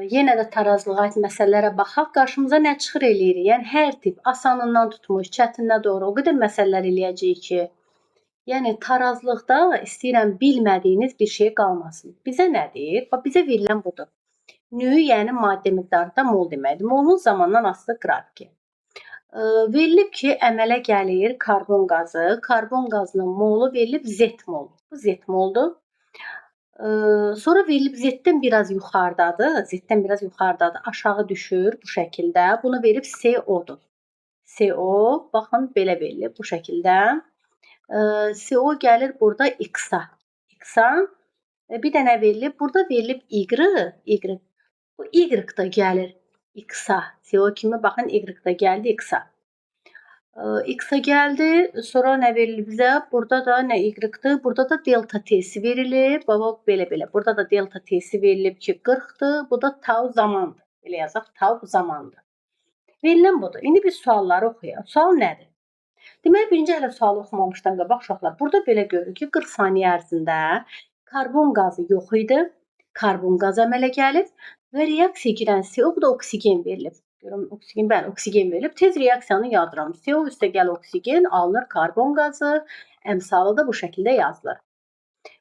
Yenə də tarazlığa aid məsələlərə baxaq. Qarşımıza nə çıxır eləyirik? Yəni hər tip asanından tutmuş çətininə doğru o qədər məsələlər eləyəcəyik ki, yəni tarazlıqda istəyirəm bilmədiyiniz bir şey qalmasın. Bizə nədir? Bax bizə verilən budur. Nü, yəni maddə miqdarında mol deməkdir. Molun zamandan asılı qrafiki. Verilib ki, əmələ gəlir karbon qazı. Karbon qazının molu verilib Z mol. Bu Z moldur. Sonra verilib Z-dən biraz yuxarıdadır. Z-dən biraz yuxarıdadır. Aşağı düşür bu şəkildə. Bunu verib CO-dur. CO, baxın belə verilib bu şəkildə. CO gəlir burada X-a. X-a. Bir dənə verilib. Burada verilib Y. Bu Y da gəlir X-a. CO kimi baxın Y da gəldi X-a. X-a gəldi. Sonra nə verilib bizə? Burada da nə Y-dir? Burada da delta T-si verilib. Baba belə. Burada da delta T-si verilib ki 40-dır. Bu da tau zamandır. Belə yazaq, tau zamandır. Verilən budur. İndi biz sualları oxuyaq. Sual nədir? Deməli, birinci hələ sualı oxumamışdan qabaq uşaqlar. Burada belə görürük ki, 40 saniyə ərzində karbon qazı yox idi. Karbon qazı əmələ gəlib və reaksiya girən CO, bu da oksigen verilib. Görün, oksigen verilib. Tez reaksiyanı yazıram. CO üstəgəl oksigen alınır karbon qazı. Əmsalı da bu şəkildə yazılır.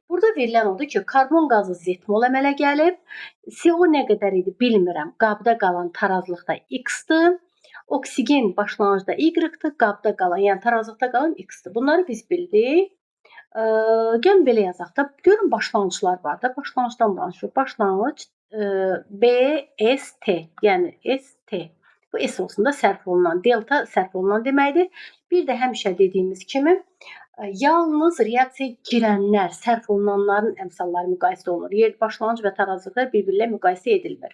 Burada verilən odur ki, karbon qazı Z-mol əmələ gəlib. CO nə qədər idi bilmirəm. Qabda qalan tarazlıqda X-dir. Oksigen başlanğıcda Y-dir. Qabda qalan, yəni tarazlıqda qalan X-dir. Bunları biz bildik. Gəlin belə yazaq da. Görün başlanğıclar var da. Başlanğıcdan danışırıq. Başlanğıc BST, yəni ST. Bu S olsun da sərf olunan, delta sərf olunan deməkdir. Bir də həmişə dediyimiz kimi yalnız reaksiyaya girənlər, sərf olunanların əmsalları müqayisə olunur. Yer başlanğıc və tarazlıqlar bir-birlə müqayisə edilmir.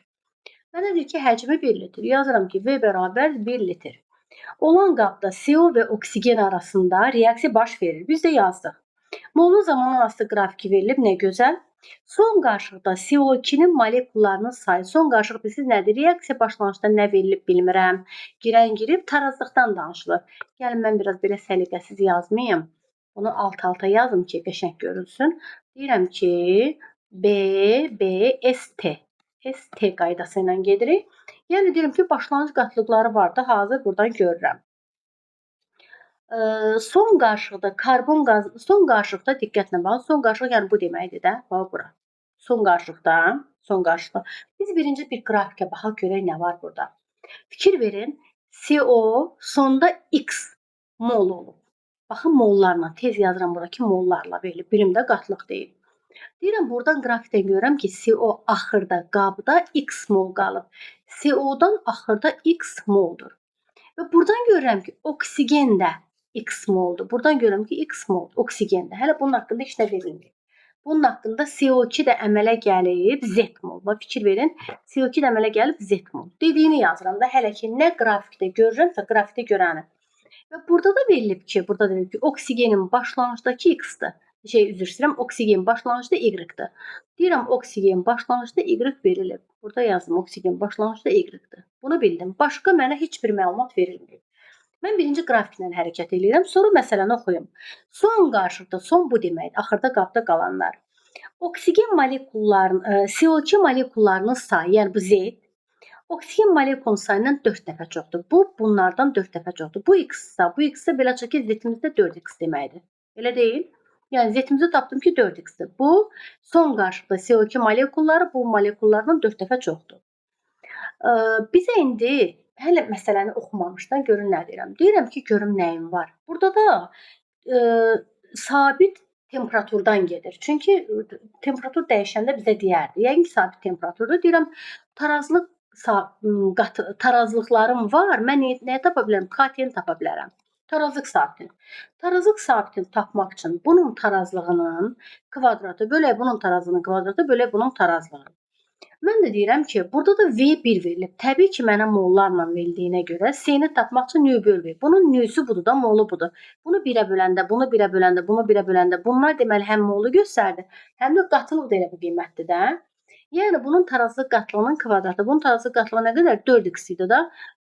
Mənə deyir ki, həcmi 1 litr. Yazıram ki, V bərabər 1 litr. Olan qabda CO və oksigen arasında reaksiya baş verir. Biz də yazdıq. Molun zamanı asılı qrafiki verilib, nə gözəl. Son qarşılıqda CO2-nin molekullarının sayı. Son qarşılıq bilirsiniz nədir? Reaksiya başlanğıcda nə verilib bilmirəm. Girən girib, tarazlıqdan danışılır. Gəlin mən biraz belə səliqəsiz yazmayayım. Bunu alt-alta yazım ki, qəşəng görülsün. Deyirəm ki, BST. ST qaydası ilə gedirik. Yəni deyirəm ki, başlanğıc qatlıqları var da, hazır buradan görürəm. Son qarşılıqda karbon qazı, son qarşılıqda diqqətlə baxın. Son qarşılıq yəni bu deməkdir də. Bax bura. Son qarşılıqda. Biz birinci bir qrafikə baxaq görək nə var burada. Fikir verin. CO sonda X mol olub. Baxın mollarla tez yazıram buradakı mollarla verilib. Birimdə qatlıq deyil. Deyirəm buradan qrafikdən görürəm ki, CO axırda qabda X mol qalıb. CO-dan axırda X moldur. Və buradan görürəm ki, oksigen də X moldur. Buradan görürəm ki, X mol oksigendir. Hələ bunun haqqında heç nə verilmir. Bunun haqqında CO2 də əmələ gəlib Z mol. Bax fikir verin. CO2 də əmələ gəlib Z mol. Dediyini yazıram da hələ ki nə qrafikdə görürəmsə qrafikdə görəni. Və burada da verilib ki, oksigenin başlanğıcdakı X-dır. Üzr istəyirəm, oksigen başlanğıcda Y-dir. Deyirəm oksigen başlanğıcda Y verilib. Burada yazdım oksigen başlanğıcda Y-dir. Bunu bildim. Başqa mənə heç bir məlumat verilmir. Mən birinci qrafiklə hərəkət edirəm, sonra məsələni oxuyum. Son qarşılıqda, son bu deməkdir, axırda qabda qalanlar. Oksigen molekullarının, CO2 molekullarının sayı, yəni bu Z, oksigen molekulunun sayından 4 dəfə çoxdur. Bu, bunlardan 4 dəfə çoxdur. Bu X-sa belə çıxır ki, Z-imizdə 4X deməkdir. Elə deyil? Yəni Z-imizi tapdım ki, 4X-dir. Bu, son qarşılıqda CO2 molekulları bu molekullardan 4 dəfə çoxdur. Bizə indi hələ məsələni oxumamışdan görün nə deyirəm. Deyirəm ki, görüm nəyim var. Burada da sabit temperaturdan gedir. Çünki temperatur dəyişəndə bizə deyərdi. Yəqin ki, sabit temperaturda. Deyirəm, tarazlıqlarım var. Mən nə tapa bilərəm? KT-ni tapa bilərəm. Tarazlıq sabitini. Tarazlıq sabitini tapmaq üçün bunun tarazlığının kvadratı bölək bunun tarazlığının kvadratı bölək bunun tarazlığını. Mən də deyirəm ki, burada da V1 verilib. Təbii ki, mənə mollarla verildiyinə görə C-ni tapmaq üçün nü böl V. Bunun nüsü budur da, molu budur. Bunu 1-ə böləndə, bunu 1-ə böləndə, bunu 1-ə böləndə bunlar deməli həm molu göstərdi, həm də qatılıq da elə bu qiymətdir də. Yəni bunun tarazlıq qatlığının kvadratı. Bunun tarazlıq qatlığı nə qədər? 4x idi da.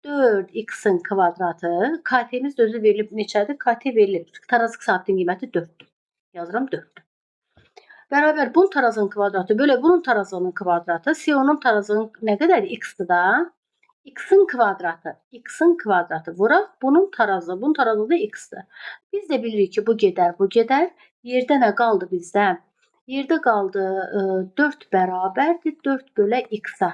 4x-in kvadratı. KT-miz də özü verilib neçədir? KT verilib. Tarazlıq sabitinin qiyməti 4-dür. Yazıram 4-dür. Bərabər bunun tarazlığının kvadratı bölə bunun tarazlığının kvadratı. CO-nun tarazlığının nə qədərdir? X-dir da. X-in kvadratı. X-in kvadratı vuraq bunun tarazlığı. Bunun tarazlığı da X-dir. Biz də bilirik ki, bu gedər, bu gedər. Yerdə nə qaldı bizdə? Yerdə qaldı 4 bərabərdir 4 bölə X-a.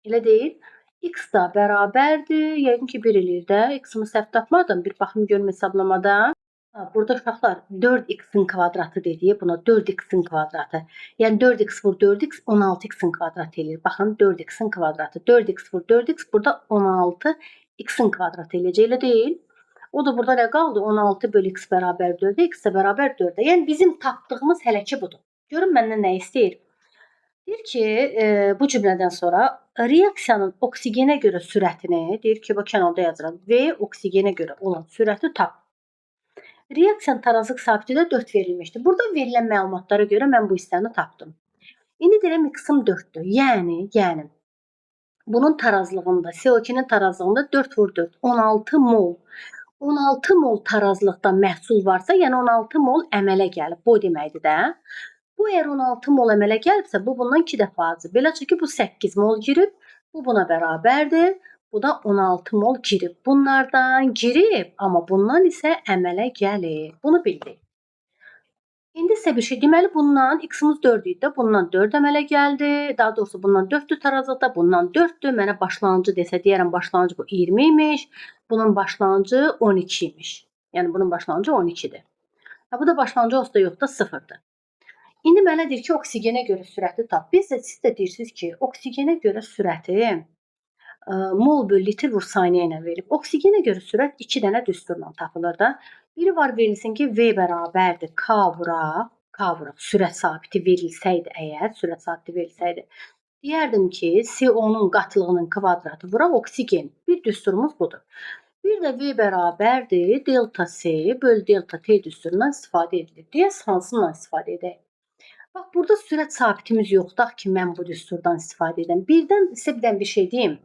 Elə deyil? X da bərabərdir. Yəqin ki, 1 eləyir də. X-imi səhv tapmadım. Bir baxım görüm hesablamada. Burada uşaqlar 4x-in kvadratı dedik. Buna 4x-in kvadratı. Yəni 4x vur 4x 16x-in kvadratı eləyir. Baxın 4x-in kvadratı. 4x vur 4x burada 16x-in kvadratı eləyəcək. Elə deyil? O da burada nə qaldı? 16 bölü x bərabər 4-ə, x də bərabər 4-ə. Yəni bizim tapdığımız hələ ki budur. Görün məndən nə istəyir? Deyir ki, bu cümlədən sonra reaksiyanın oksigenə görə sürətini, deyir ki, bu kənarda yazıram. V oksigenə görə olan sürəti tap. Reaksiyanın tarazlıq sabiti də 4 verilmişdir. Burada verilən məlumatlara görə mən bu hissəni tapdım. İndi deyirəm x-im 4-dür. Yəni bunun tarazlığında, CO2-nin tarazlığında 4 vur 4, 16 mol. 16 mol tarazlıqda məhsul varsa, yəni 16 mol əmələ gəlib. Bu deməkdir də. Bu əgər 16 mol əmələ gəlibsə, bu bundan 2 dəfə azdır. Beləcə ki, bu 8 mol girib, bu buna bərabərdir. Bu da 16 mol girib. Bunlardan girib, amma bundan isə əmələ gəlir. Bunu bildik. İndi isə bir şey deməli bundan x-imiz 4 idi də, bundan 4 əmələ gəldi. Daha doğrusu bundan 4-dür tarazlıqda, bundan 4-dür. Mənə başlanğıcı desə deyərəm başlanğıcı bu 20 imiş. Bunun başlanğıcı 12 imiş. Yəni bunun başlanğıcı 12-dir. Bu da başlanğıcı olsa da yox da 0-dır. İndi mənə deyir ki, oksigenə görə sürəti tap. Siz də deyirsiniz ki, oksigenə görə sürəti mol bölü litr vur saniyə ilə verilib. Oksigenə görə sürət 2 dənə düsturla tapılır da. Biri var verilsin ki, V bərabərdir K vuraq, sürət sabiti verilsəydi əgər, sürət sabiti verilsəydi, deyərdim ki, CO-nun qatlığının kvadratı vuraq oksigen. Bir düsturumuz budur. Bir də V bərabərdir delta C bölü delta T düsturundan istifadə edilir. Deyəs hansından istifadə edək? Bax, burada sürət sabitimiz yoxdur ki, mən bu düsturdan istifadə edəm. Birdən sizə bir şey deyim.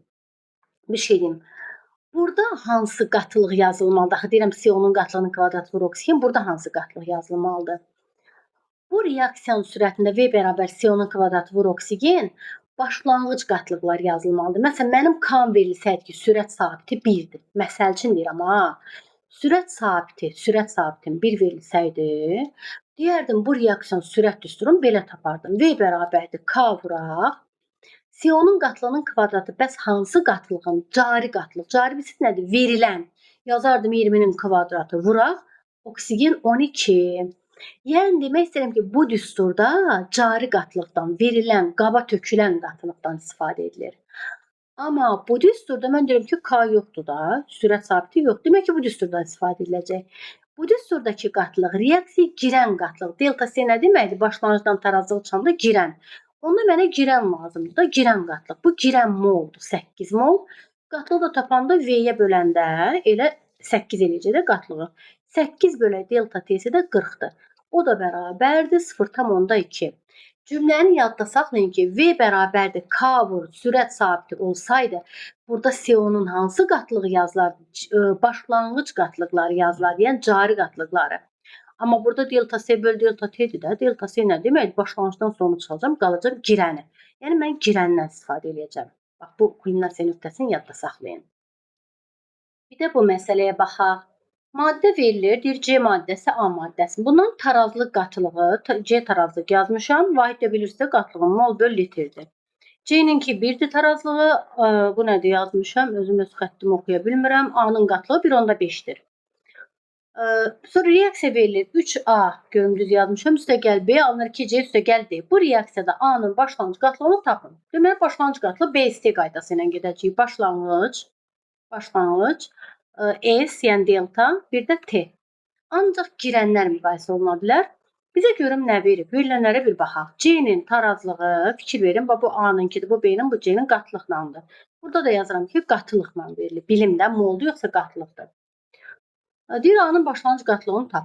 Burada hansı qatlıq yazılmalıdır? Axı deyirəm CO-nun qatlığının kvadratı vur oksigen. Burada hansı qatlıq yazılmalıdır? Bu reaksiyanın sürətində V bərabər CO-nun kvadratı vur oksigen başlanğıc qatlıqlar yazılmalıdır. Məsələn, mənim K-m verilsəydi ki, sürət sabiti 1-dir. Məsəl üçün deyirəm ha. Sürət sabitim 1 verilsəydi, deyərdim bu reaksiyanın sürət düsturunu belə tapardım. V bərabərdir K vuraq. CO-nun qatlığının kvadratı bəs hansı qatlığın? Cari qatlıq. Cari bilsiz nədir? Verilən. Yazardım 20-nin kvadratı vuraq. Oksigen 12. Yəni demək istəyirəm ki, bu düsturda cari qatlıqdan, verilən, qaba tökülən qatlıqdan istifadə edilir. Amma bu düsturda mən deyirəm ki, K yoxdur da, sürət sabiti yoxdur. Demək ki, bu düsturdan istifadə ediləcək. Bu düsturdakı qatlıq reaksiyaya girən qatlıq. Delta C nə deməkdir? Başlanğıcdan tarazlıq çıxanda girən. Onda mənə girən lazımdır da, girən qatlıq. Bu girən moldur, 8 mol. Qatlığı da tapanda V-yə böləndə elə 8 eləyəcək də qatlığı. 8 bölə delta T-si də 40-dır. O da bərabərdir 0,2. Cümləni yadda saxlayın ki, V bərabərdir K vur sürət sabiti olsaydı, burada CO-nun hansı qatlığı yazılardı? Başlanğıc qatlıqları yazılardı, yəni cari qatlıqları. Amma burada delta C bölü delta T-dir də. Delta C nə deməkdir? Başlanğıcdan sonra çıxacam, qalacaq girəni. Yəni mən girəndən istifadə edəcəm. Bax, bu kulminasiya nöqtəsini yadda saxlayın. Bir də bu məsələyə baxaq. Maddə verilir, deyir C maddəsi, A maddəsi. Bunun tarazlıq qatılığı, C tarazlıq yazmışam. Vahid də bilirsə qatlığın mol bölü litrdir. C-ninki 1-dir tarazlığı, bu nədir yazmışam, özüm öz xəttimi oxuya bilmirəm. A-nın qatlığı 1/5-dir. Sonra reaksiya verilir. 3A görümdüz yazmışam. Üstəgəl B alınır 2C üstəgəl D. Bu reaksiyada A-nın başlanğıc qatlığını tapın. Deməli, başlanğıc qatlığı BST qaydası ilə gedəcəyik. Başlanğıc, S, yəni delta, bir də T. Ancaq girənlər müqayisə oluna bilər. Bizə görüm nə verib? Verilənlərə bir baxaq. C-nin tarazlığı, fikir verin, bu A-nınkidir, bu B-nin, bu C-nin qatlıqlandır. Burada da yazıram ki, qatılıqla verilir. Bilimdə moldur, yoxsa qatılıqdır. Deyir A-nın başlanğıc qatlığını tap.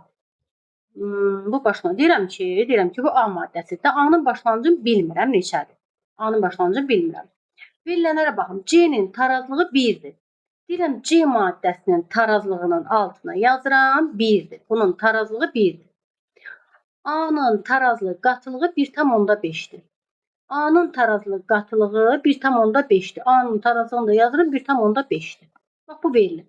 Bu başlanğıc deyirəm ki, bu A maddəsidir. A-nın başlanğıcını bilmirəm neçədir. A-nın başlanğıcını bilmirəm. Verilənlərə baxın. C-nin tarazlığı 1-dir. Deyirəm C maddəsinin tarazlığının altına yazıram 1-dir. Bunun tarazlığı 1-dir. A-nın tarazlıq qatılığı 1,5-dir. A-nın tarazlıq qatılığı 1,5-dir. A-nın tarazlığını da yazırıq 1,5-dir. Bax bu verilir.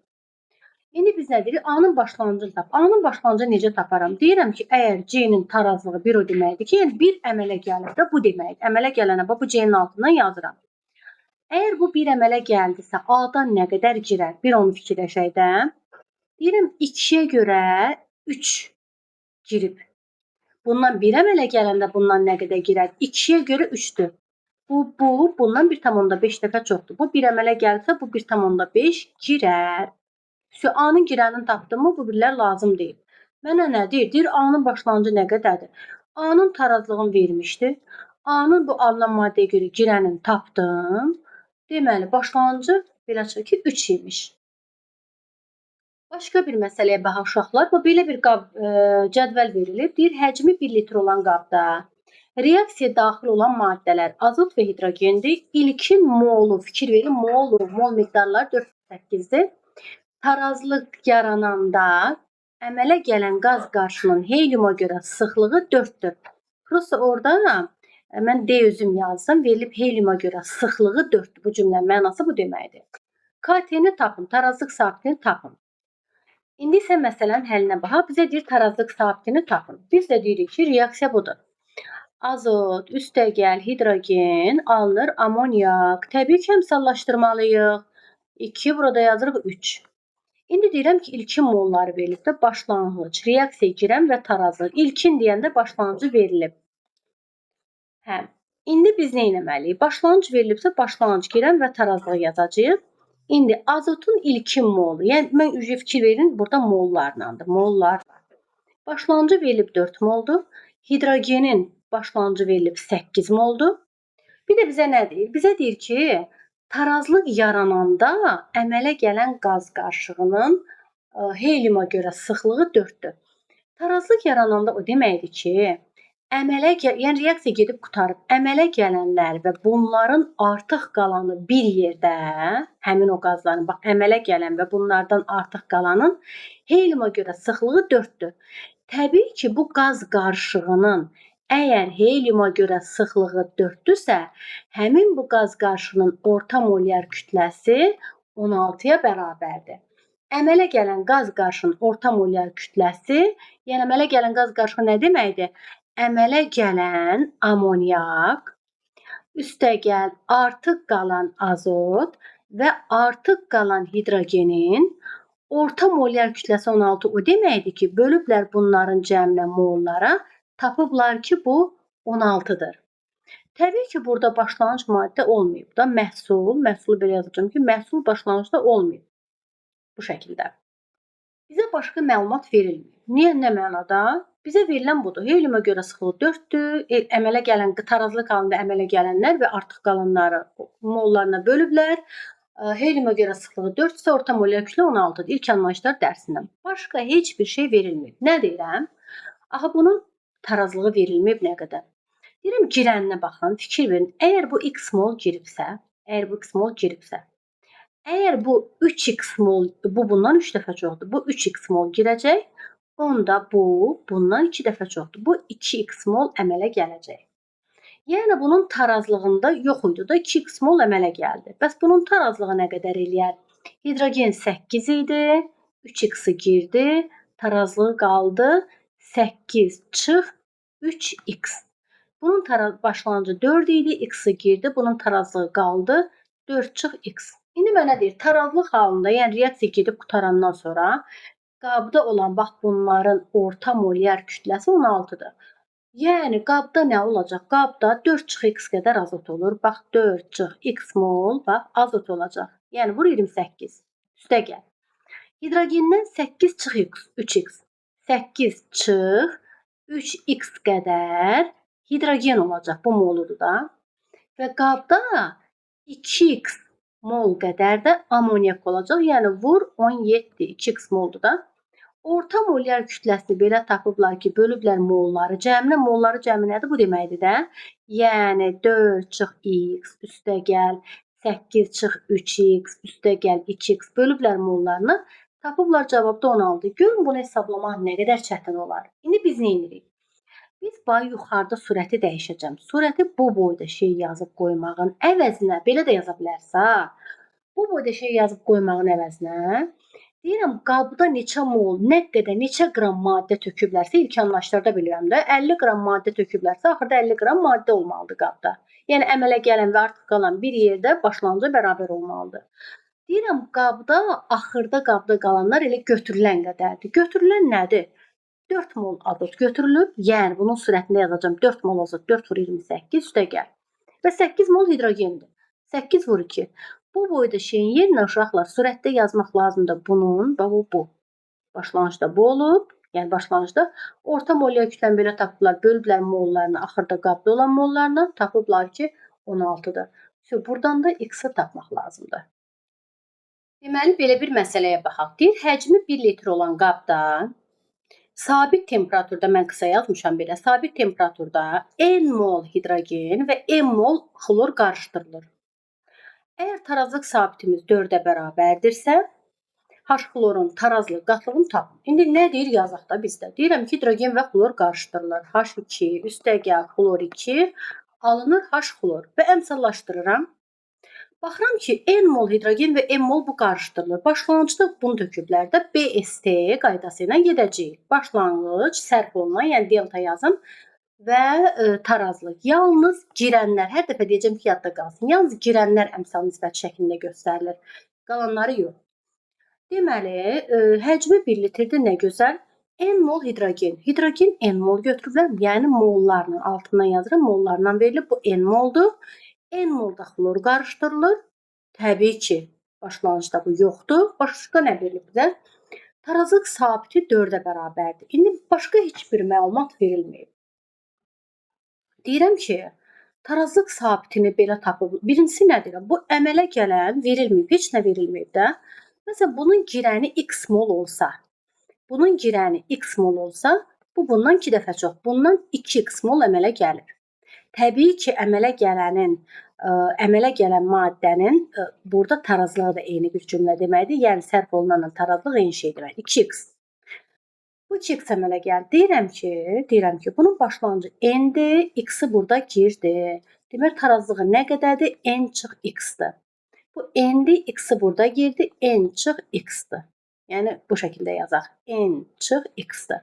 İndi biz nə deyirik? A-nın başlanğıcını tap. A-nın başlanğıcını necə taparam? Deyirəm ki, əgər C-nin tarazlığı 1 o deməkdir ki, yəni 1 əmələ gəlir də bu deməkdir. Əmələ gələnə bax bu C-nin altından yazıram. Əgər bu 1 əmələ gəldisə, A-dan nə qədər girər? Bir onu fikirləşək də. Deyirəm 2-yə görə 3 girib. Bundan 1 əmələ gələndə bundan nə qədər girər? 2-yə görə 3-dür. Bundan 1,5 dəfə çoxdur. Bu 1 əmələ gəlsə, bu 1,5 girər. A-nın girənini tapdım mı? Bu birlər lazım deyil. Mənə nə deyir? Deyir, A-nın başlanğıcı nə qədərdir? A-nın tarazlığını vermişdi. A-nın bu alınan maddəyə görə girənini tapdım. Deməli, başlanğıcı belə çıxır ki, 3 imiş. Başqa bir məsələyə baxaq uşaqlar. Bu belə bir cədvəl verilib. Deyir, həcmi 1 litr olan qabda reaksiyaya daxil olan maddələr azot və hidrogendir. İlkin molu, fikir verin, mol miqdarları 4,8-dir. Tarazlıq yarananda əmələ gələn qaz qarşının heliuma görə sıxlığı 4-dür. Prosta orada mən D özüm yazdım. Verilib heliuma görə sıxlığı 4-dür. Bu cümlənin mənası bu deməkdir. KT-ni tapın, tarazlıq sabitini tapın. İndi isə məsələnin həllinə baxaq. Bizə deyir tarazlıq sabitini tapın. Biz də deyirik ki, reaksiya budur. Azot, üstəgəl, hidrogen alınır, amoniak. Təbii ki, əmsallaşdırmalıyıq. 2, burada yazırıq 3. İndi deyirəm ki, ilkin molları verilib də başlanğıc, reaksiyaya girən və tarazlıq. İlkin deyəndə başlanğıcı verilib. Hə. İndi biz nə etməliyik? Başlanğıc verilibsə, başlanğıc girən və tarazlığı yazacağıq. İndi azotun ilkin molu, yəni mən fikir verin, burada mollarlandır. Mollar. Başlanğıcı verilib 4 moldur. Hidrogenin başlanğıcı verilib 8 moldur. Bir də bizə nə deyir? Bizə deyir ki, tarazlıq yarananda əmələ gələn qaz qarışığının heliuma görə sıxlığı 4-dür. Tarazlıq yarananda o deməkdir ki, yəni reaksiya gedib qutarıb, əmələ gələnlər və bunların artıq qalanı bir yerdə, həmin o qazların, bax, əmələ gələn və bunlardan artıq qalanın heliuma görə sıxlığı 4-dür. Təbii ki, bu qaz qarışığının əgər heliuma görə sıxlığı 4-dürsə, həmin bu qaz qarışığının orta molyar kütləsi 16-ya bərabərdir. Əmələ gələn qaz qarışığının orta molyar kütləsi, yəni əmələ gələn qaz qarışığı nə deməkdir? Əmələ gələn amoniak, üstəgəl artıq qalan azot və artıq qalan hidrogenin orta molyar kütləsi 16 o deməkdir ki, bölüblər bunların cəmlə mollara, tapıblar ki, bu 16-dır. Təbii ki, burada başlanğıc maddə olmayıb da, məhsulu belə yazacağam ki, məhsul başlanğıcda olmayıb. Bu şəkildə. Bizə başqa məlumat verilmir. Niyə, nə mənada? Bizə verilən budur. Heliuma görə sıxlığı 4-dür. Əmələ gələn, tarazlıq halında əmələ gələnlər və artıq qalanları mollarına bölüblər. Heliuma görə sıxlığı 4-dürsə, orta molyar kütlə 16-dır. İlk anlayışlar dərsindən. Başqa heç bir şey verilmir. Nə deyirəm? Axı bunun tarazlığı verilməyib nə qədər? Deyirəm, girəninə baxın, fikir verin. Əgər bu x mol giribsə, əgər bu 3x mol, bu bundan 3 dəfə çoxdur. Bu 3x mol girəcək. Onda bu bundan 2 dəfə çoxdur. Bu 2x mol əmələ gələcək. Yəni bunun tarazlığında yox idi da 2x mol əmələ gəldi. Bəs bunun tarazlığı nə qədər eləyər? Hidrogen 8 idi, 3x-i girdi, tarazlığı qaldı 8 çıx 3x. Bunun başlanğıcı 4 idi, x-i girdi, bunun tarazlığı qaldı 4 çıx x. İndi mənə deyir, tarazlıq halında, yəni reaksiya gedib qutarandan sonra qabda olan bax bunların orta molyar kütləsi 16-dır. Yəni qabda nə olacaq? Qabda 4 çıx x qədər azot olur. Bax 4 çıx x mol, bax azot olacaq. Yəni vur 28. Üstəgəl. Hidrogendən 8 çıx x, 3x. 8 çıx 3x qədər hidrogen olacaq. Bu moludur da. Və qabda 2x mol qədər də amoniak olacaq. Yəni vur 17, 2x moldur da. Orta molyar kütləsini belə tapıblar ki, bölüblər molları. Molları cəmi nədir? Bu deməkdir də. Yəni 4 çıx x üstəgəl 8 çıx 3x üstəgəl 2x bölüblər mollarını. Tapıblar cavabda 16. Görün bunu hesablamaq nə qədər çətin olar. İndi biz nə edirik? Biz yuxarıda sürəti dəyişəcəm. Sürəti bu boyda şey yazıb qoymağın əvəzinə belə də yaza bilərsə, bu boyda şey yazıb qoymağın əvəzinə deyirəm qabda neçə mol, nə qədər, neçə qram maddə töküblərsə ilk anlaşlarda bilirəm də 50 qram maddə töküblərsə axırda 50 qram maddə olmalıdır qabda. Yəni əmələ gələn və artıq qalan bir yerdə başlanğıca bərabər olmalıdır. Deyirəm qabda, axırda qabda qalanlar elə götürülən qədərdir. Götürülən nədir? 4 mol azot götürülüb, yəni bunun sürətində yazacağam 4 mol azot 4 vur 28 üstəgəl və 8 mol hidrogendir. 8 vur 2. Bu boyda şeyin yerinə uşaqlar sürətdə yazmaq lazımdır bunun, bax bu. Başlanğıcda bu olub, yəni başlanğıcda orta molyar kütləni belə tapıblar, bölüblər mollarını, axırda qabda olan mollarını, tapıblar ki 16-dır. Buradan da x-i tapmaq lazımdır. Deməli, belə bir məsələyə baxaq. Deyir, həcmi 1 litr olan qabda sabit temperaturda, mən qısa yazmışam belə, sabit temperaturda n mol hidrogen və n mol xlor qarışdırılır. Əgər tarazlıq sabitimiz 4-ə bərabərdirsə, H xlorun tarazlıq qatlığını tapın. İndi nə deyir yazaq da bizdə? Deyirəm ki, hidrogen və xlor qarışdırılır. H2 üstəgəl xlor 2 alınır H xlor və əmsallaşdırıram. Baxıram ki, n mol hidrogen və n mol bu qarışdırılır. Başlanğıcda bunu töküblər də BST qaydası ilə gedəcəyik. Başlanğıc sərf olunan, yəni delta yazım və tarazlıq. Yalnız girənlər, hər dəfə deyəcəm ki, yadda qalsın. Yalnız girənlər əmsal nisbət şəklində göstərilir. Qalanları yox. Deməli, həcmi 1 litrdir, nə gözəl. N mol hidrogen. Hidrogen n mol götürüblər, yəni mollarla altından yazıram, mollarla verilib. Bu n moldur. N molda xlor qarışdırılır. Təbii ki, başlanğıcda bu yoxdur. Başqa nə verilib bizə? Tarazlıq sabiti 4-ə bərabərdir. İndi başqa heç bir məlumat verilməyib. Deyirəm ki, tarazlıq sabitini belə tapıb. Birincisi nədir? Bu əmələ gələn verilməyib, heç nə verilməyib də. Məsələn, bunun girəni x mol olsa, bu bundan 2 dəfə çox. Bundan 2x mol əmələ gəlir. Təbii ki, əmələ gələn maddənin burada tarazlığı da eyni bir cümlə deməkdir. Yəni sərf olunanla tarazlıq eyni şey deməkdir. 2x. Bu 2x əmələ gəlir. Deyirəm ki, bunun başlanğıcı n-dir, x-i burada girdi. Demək tarazlığı nə qədərdir? N çıx x-dir. Bu n-dir, x-i burada girdi, n çıx x-dir. Yəni bu şəkildə yazaq. N çıx x-dir.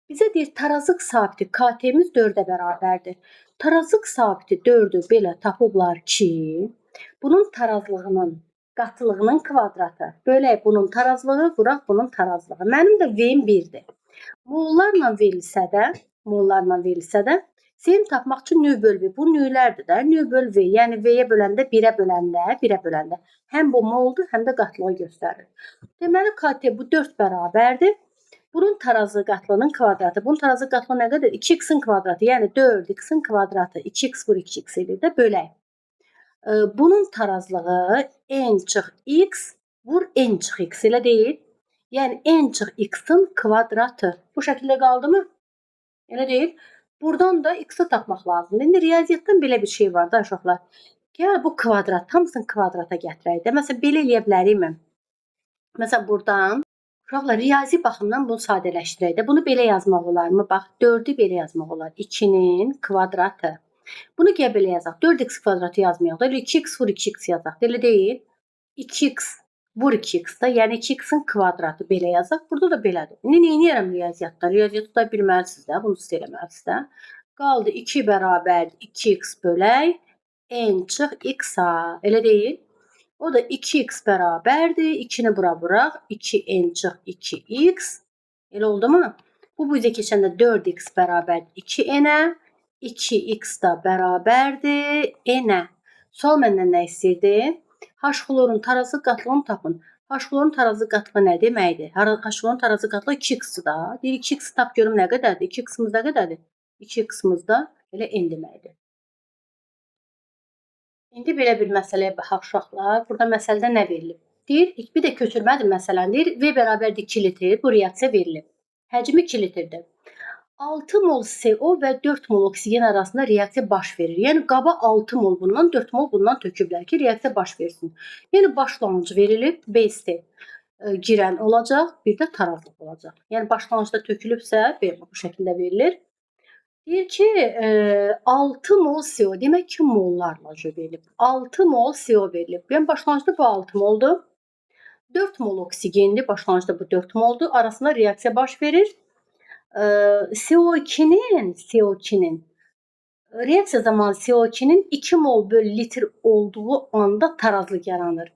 Bizə deyir, tarazlıq sabiti KT-miz 4-ə bərabərdir. Tarazlıq sabiti 4-ü belə tapıblar ki, bunun tarazlığının qatlığının kvadratı. Bölək bunun tarazlığı, vuraq bunun tarazlığı. Mənim də V-im 1-dir. Mollarla verilsə də, Z-ni tapmaq üçün növ böl V. Bu növlərdir də, növ böl V. Yəni V-yə böləndə, 1-ə böləndə həm bu moldur, həm də qatlığı göstərir. Deməli, KT bu 4 bərabərdir. Bunun tarazı qatlığının kvadratı. Bunun tarazı qatlığı nə qədər? 2x-in kvadratı. Yəni 4x-in kvadratı 2x vur 2x edir də bölək. Bunun tarazlığı n çıx x vur n çıx x elə deyil. Yəni n çıx x-in kvadratı. Bu şəkildə qaldımı? Elə deyil. Buradan da x-i tapmaq lazımdır. İndi riyaziyyatdan belə bir şey var da uşaqlar. Gəl bu kvadrat, hamısını kvadrata gətirək də. Məsələn, belə eləyə bilərikmi? Məsələn, buradan uşaqlar, riyazi baxımdan bunu sadələşdirək də. Bunu belə yazmaq olarmı? Bax, 4-ü belə yazmaq olar. 2-nin kvadratı. Bunu gəl belə yazaq. 4x kvadratı yazmayaq da. 2x vur 2x yazaq. Elə deyil. 2x vur 2x da. Yəni 2x-in kvadratı belə yazaq. Burada da belədir. İndi nə edirəm riyaziyyatda? Riyaziyyatı da bilməlisiniz də. Bunu siz eləməlisiniz də. Qaldı 2 bərabər 2x bölək n çıx x-a. Elə deyil. O da 2x bərabərdir. 2-ni bura vuraq. 2n çıx 2x. Elə oldu mu? Bu bizə keçəndə 4x bərabər 2n-ə. 2x da bərabərdir n-ə. Sual məndən nə istəyirdi? H xlorun tarazlıq qatlığını tapın. H xlorun tarazlıq qatlığı nə deməkdir? H xlorun tarazlıq qatlığı 2x-dir da. Deyir 2x tap görüm nə qədərdir? 2x-imiz nə qədərdir? 2x-imiz da elə n deməkdir. İndi belə bir məsələyə baxaq uşaqlar. Burada məsələdə nə verilib? Deyir, bir də köçürmədir məsələn. Deyir, V bərabərdir 2 litr. Bu reaksiya verilib. Həcmi 2 litrdir. 6 mol CO və 4 mol oksigen arasında reaksiya baş verir. Yəni qaba 6 mol bundan, 4 mol bundan töküblər ki, reaksiya baş versin. Yəni başlanğıc verilib, BST girən olacaq, bir də tarazlıq olacaq. Yəni başlanğıcda tökülübsə, bu şəkildə verilir. Deyir ki, 6 mol CO, demək ki, mollarla verilib. 6 mol CO verilib. Yəni başlanğıcda bu 6 moldur. 4 mol oksigendir. Başlanğıcda bu 4 moldur. Arasında reaksiya baş verir. CO2'nin reaksiya zamanı CO2'nin 2 mol bölü litr olduğu anda tarazlıq yaranır.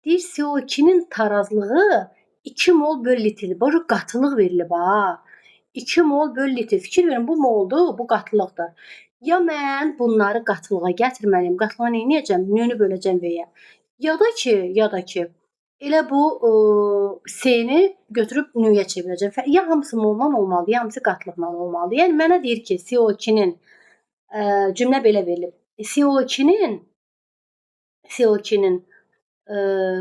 Deyir CO2'nin tarazlığı 2 mol bölü litrdir. Başa qatılıq verilib ha. 2 mol bölü litr. Fikir verin, bu moldur, bu qatılıqdır. Ya mən bunları qatılığa gətirməliyəm. Qatılığa nə edəcəm? Nünü böləcəm V-yə. Ya da ki, elə bu C-ni götürüb nüyə çevirəcəm. Ya hamısı moldan olmalıdır, ya hamısı qatılıqla olmalıdır. Yəni mənə deyir ki, CO2'nin cümlə belə verilib. CO2'nin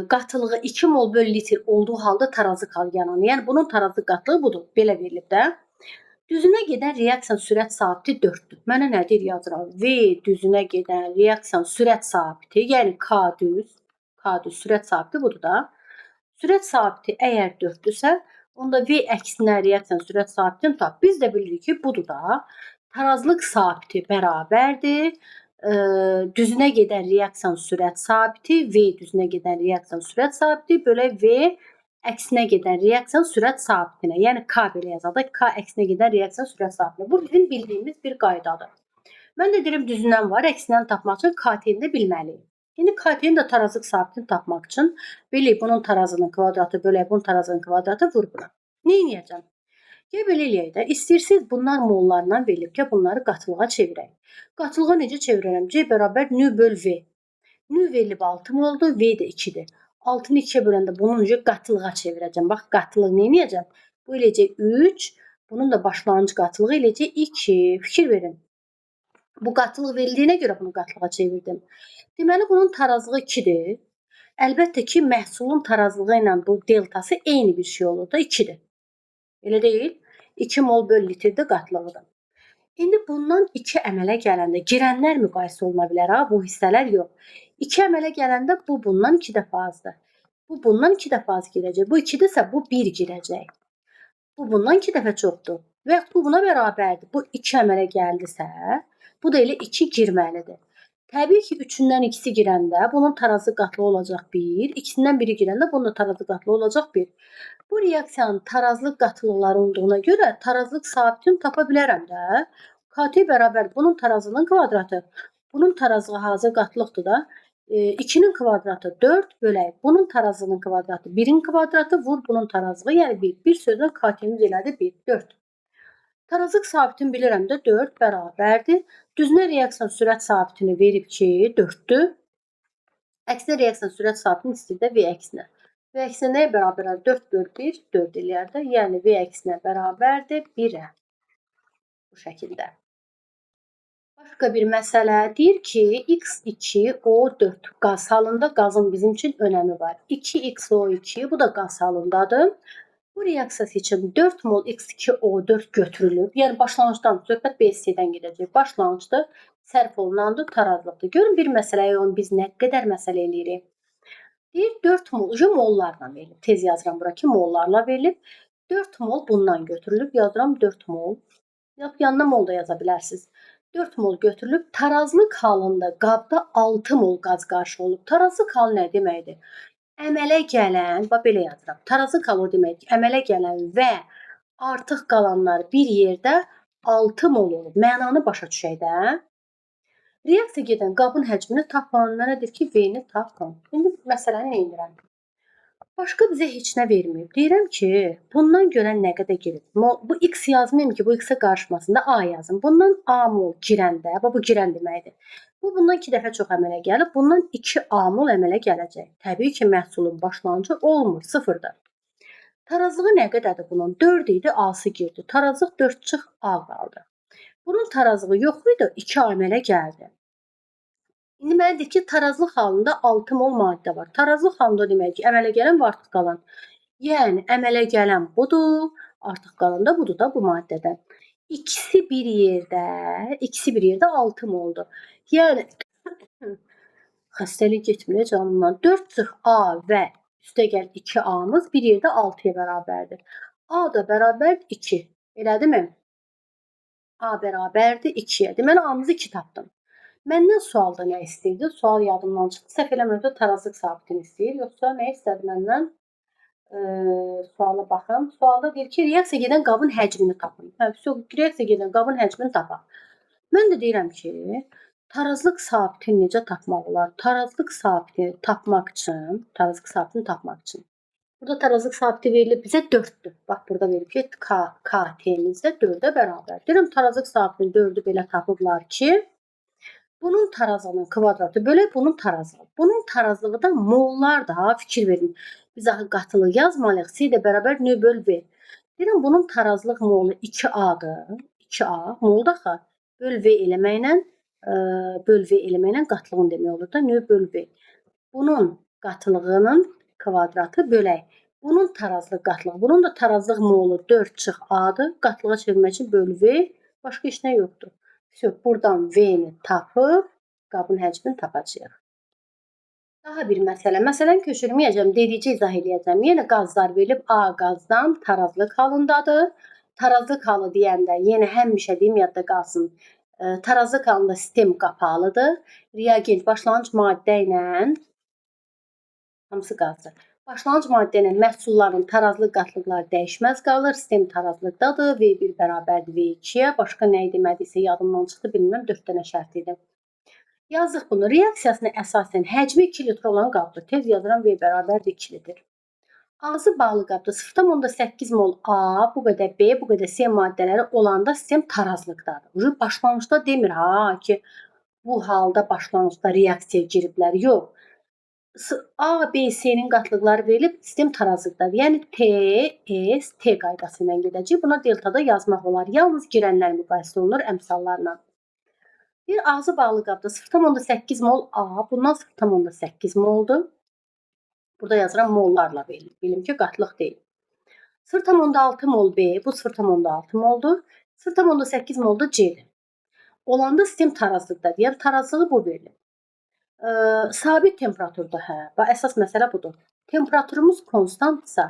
qatılığı 2 mol bölü litr olduğu halda tarazı kal yanır. Yəni bunun tarazı qatlığı budur. Belə verilib də. Düzünə gedən reaksiya sürət sabiti 4-dür. Mənə nə deyir yazıram? V düzünə gedən reaksiya sürət sabiti, yəni K düz sürət sabiti budur da. Sürət sabiti əgər 4-dürsə, onda V əksinə reaksiya sürət sabitini tap. Biz də bilirik ki, budur da. Tarazlıq sabiti bərabərdir. Düzünə gedən reaksiya sürət sabiti, V düzünə gedən reaksiya sürət sabiti bölə V əksinə gedən reaksiya sürət sabitinə. Yəni K belə yazadıq. K əksinə gedən reaksiya sürət sabitinə. Bu bizim bildiyimiz bir qaydadır. Mən də deyirəm düzündən var, əksindən tapmaq üçün KT-ni də bilməliyik. İndi KT-nin də tarazlıq sabitini tapmaq üçün bilək bunun tarazının kvadratı bölək bunun tarazının kvadratı vur buna. Nə edəcəm? Ya belə eləyək də, istəyirsiniz bunlar mollarla verilib ki, bunları qatılığa çevirək. Qatılığa necə çevirərəm? C bərabər nü böl V. Nü verilib 6 moldur, V də 2-dir. 6-nı 2-yə böləndə bunun qatılığa çevirəcəm. Bax, qatılıq nə edəcəm? Bu eləcək 3, bunun da başlanğıc qatılığı eləcək 2. Fikir verin. Bu qatılıq verildiyinə görə bunu qatılığa çevirdim. Deməli, bunun tarazlığı 2-dir. Əlbəttə ki, məhsulun tarazlığı ilə bu deltası eyni bir şey olur da 2-dir. Elə deyil? 2 mol böl litrdə qatılığıdır. İndi bundan 2 əmələ gələndə girənlər müqayisə oluna bilər ha, bu hissələr yox. 2 əmələ gələndə bu bundan 2 dəfə azdır. Bu bundan 2 dəfə az girəcək. Bu 2-dirsə bu 1 girəcək. Bu bundan 2 dəfə çoxdur. Və yaxud bu buna bərabərdir. Bu 2 əmələ gəldisə, bu da elə 2 girməlidir. Təbii ki, 3-dən ikisi girəndə bunun tarazı qatlı olacaq 1, ikisindən biri girəndə bunun da tarazı qatlı olacaq 1. Bu reaksiyanın tarazlıq qatılıqları olduğuna görə tarazlıq sabitini tapa bilərəm də. KT bərabər bunun tarazının kvadratı. Bunun tarazlığı hazır qatılıqdır da. 2'nin kvadratı 4 bölək. Bunun tarazının kvadratı 1'in kvadratı vur bunun tarazlığı, yəni 1. Bir sözlə KT-miz elədi 1, 4. Tarazlıq sabitini bilirəm də 4 bərabərdir. Düzünə reaksiya sürət sabitini verib ki 4'dür. Əksinə reaksiya sürət sabitini istəyir də V əksinə. V əksinə nəyə bərabərdir? 4 böl 1, 4 eləyər də. Yəni V əksinə bərabərdir 1-ə. Bu şəkildə. Başqa bir məsələ deyir ki, X2O4 qaz halında qazın bizim üçün önəmi var. 2XO2 bu da qaz halındadır. Bu reaksiyası üçün 4 mol X2O4 götürülüb. Yəni başlanğıcdan söhbət BC-dən gedəcək. Başlanğıcda sərf olunandır, tarazlıqdır. Görün bir məsələyə biz nə qədər məsələ eləyirik. Deyir 4 mol, mollarla verilib. Tez yazıram bura ki, mollarla verilib. 4 mol bundan götürülüb. Yazıram 4 mol. Yanına mol da yaza bilərsiniz. 4 mol götürülüb. Tarazlıq halında qabda 6 mol qaz qarşı olub. Tarazlıq halı nə deməkdir? Əmələ gələn, bax belə yazıram. Tarazlıq halı demək ki, əmələ gələn və artıq qalanlar bir yerdə 6 mol olub. Mənanı başa düşək də. Reaksiya gedən qabın həcmini tapın. Mənə deyir ki, V-ni tapın. İndi məsələni nə edirəm? Başqa bizə heç nə verməyib. Deyirəm ki, bundan görən nə qədər girib? Bu X yazmayayım ki, bu X-ə qarışmasında A yazım. Bundan A mol girəndə, bu girən deməkdir. Bu bundan 2 dəfə çox əmələ gəlib. Bundan 2 A mol əmələ gələcək. Təbii ki, məhsulun başlanğıcı olmur, 0-dır. Tarazlığı nə qədərdir bunun? 4 idi, A-sı girdi. Tarazlıq 4 çıx A qaldı. Bunun tarazlığı yox idi, 2 A əmələ gəldi. İndi mənə deyir ki, tarazlıq halında 6 mol maddə var. Tarazlıq halında demək ki, əmələ gələn və artıq qalan. Yəni, əmələ gələn budur, artıq qalan da budur da bu maddədən. İkisi bir yerdə 6 moldur. Yəni, xəstəlik getmir canımdan. 4 çıx A və üstəgəl 2 A-mız bir yerdə 6-ya bərabərdir. A da bərabər 2. Elədimi? A bərabərdir 2-yə. Deməli, A-mızı 2 tapdım. Məndən sualda nə istəyirdi? Sual yadımdan çıxdı. Səhv eləmirəmsə tarazlıq sabitini istəyir. Yoxsa nə istədi məndən? Suala baxım. Sualda deyir ki, reaksiya gedən qabın həcmini tapın. Hə, reaksiya gedən qabın həcmini tapaq. Mən də deyirəm ki, tarazlıq sabitini necə tapmaq olar? Tarazlıq sabitini tapmaq üçün burada tarazlıq sabiti verilib bizə 4-dür. Bax, burada verilib ki, KT-miz də 4-ə bərabər. Deyirəm, tarazlıq sabitini 4-ü belə tapıblar ki, bunun tarazlığının kvadratı bölək bunun tarazlığı. Bunun tarazlığı da mollar da, fikir verin. Biz axı qatılıq yazmalıyıq. C də bərabər nö böl V. Deyirəm, bunun tarazlıq molu 2A-dır. 2A, mol da axı böl V eləməklə qatlığın demək olur da, nö böl V. Bunun qatılığının kvadratı bölək. Bunun tarazlıq qatlığı. Bunun da tarazlıq molu 4 çıx A-dır. Qatlığa çevirmək üçün böl V. Başqa heç nə yoxdur. Buradan V-ni tapıb qabın həcmini tapacağıq. Daha bir məsələ. Məsələni köçürməyəcəm, dedikcə izah edəcəm. Yenə qazlar verilib. A qazdan tarazlıq halındadır. Tarazlıq halı deyəndə yenə həmişə deyim, yadda qalsın. Tarazlıq halında sistem qapalıdır. Reagent başlanğıc maddə ilə hamısı qazdır. Başlanğıc maddə ilə məhsulların tarazlıq qatlıqları dəyişməz qalır. Sistem tarazlıqdadır. V1 bərabərdir V2-yə. Başqa nə demədisə yadımdan çıxdı, bilmirəm. 4 dənə şərt idi. Yazdıq bunu. Reaksiyasına əsasən həcmi 2 litr olan qabdır. Tez yazıram V bərabərdir 2 litr. Ağzı bağlı qabda 0,8 mol A, bu qədər B, bu qədər C maddələri olanda sistem tarazlıqdadır. Başlanğıcda demir ha ki, bu halda başlanğıcda reaksiya giriblər. Yox. A, B, C-nin qatlıqları verilib, sistem tarazlıqdadır. Yəni T, S, T qaydası ilə gedəcək. Buna deltada yazmaq olar. Yalnız girənlər müqayisə olunur əmsallarla. Bir ağzı bağlı qabda 0,8 mol A, bundan 0,8 moldur. Burada yazıram mollarla verilib. Bilim ki, qatlıq deyil. 0,6 mol B, bu 0,6 moldur. 0,8 moldur C-dir. Olanda sistem tarazlıqdadır. Yəni tarazlığı bu verilib. Sabit temperaturda, hə, əsas məsələ budur. Temperaturumuz konstantdırsa,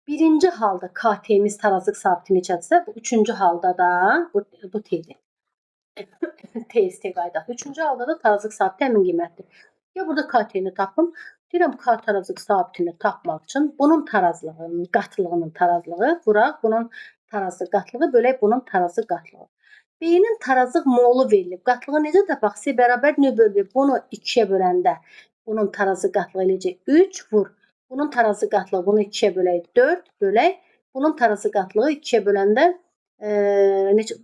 birinci halda KT-miz tarazlıq sabiti neçədirsə, bu üçüncü halda da bu T-dir. TST qaydası. Üçüncü halda da tarazlıq sabiti həmin qiymətdir. Ya burada KT-ni tapım. Deyirəm, K tarazlıq sabitini tapmaq üçün bunun tarazlığının, qatlığının tarazlığı vuraq, bunun tarazlıq qatlığı bölək bunun tarazlıq qatlığı. B-nin tarazlıq molu verilib. Qatlığı necə tapaq? C bərabər nö böl V. Bunu 2-yə böləndə bunun tarazlıq qatlığı eləyəcək 3 vur. Bunun tarazlıq qatlığı bunu 2-yə bölək 4 bölək. Bunun tarazlıq qatlığı 2-yə böləndə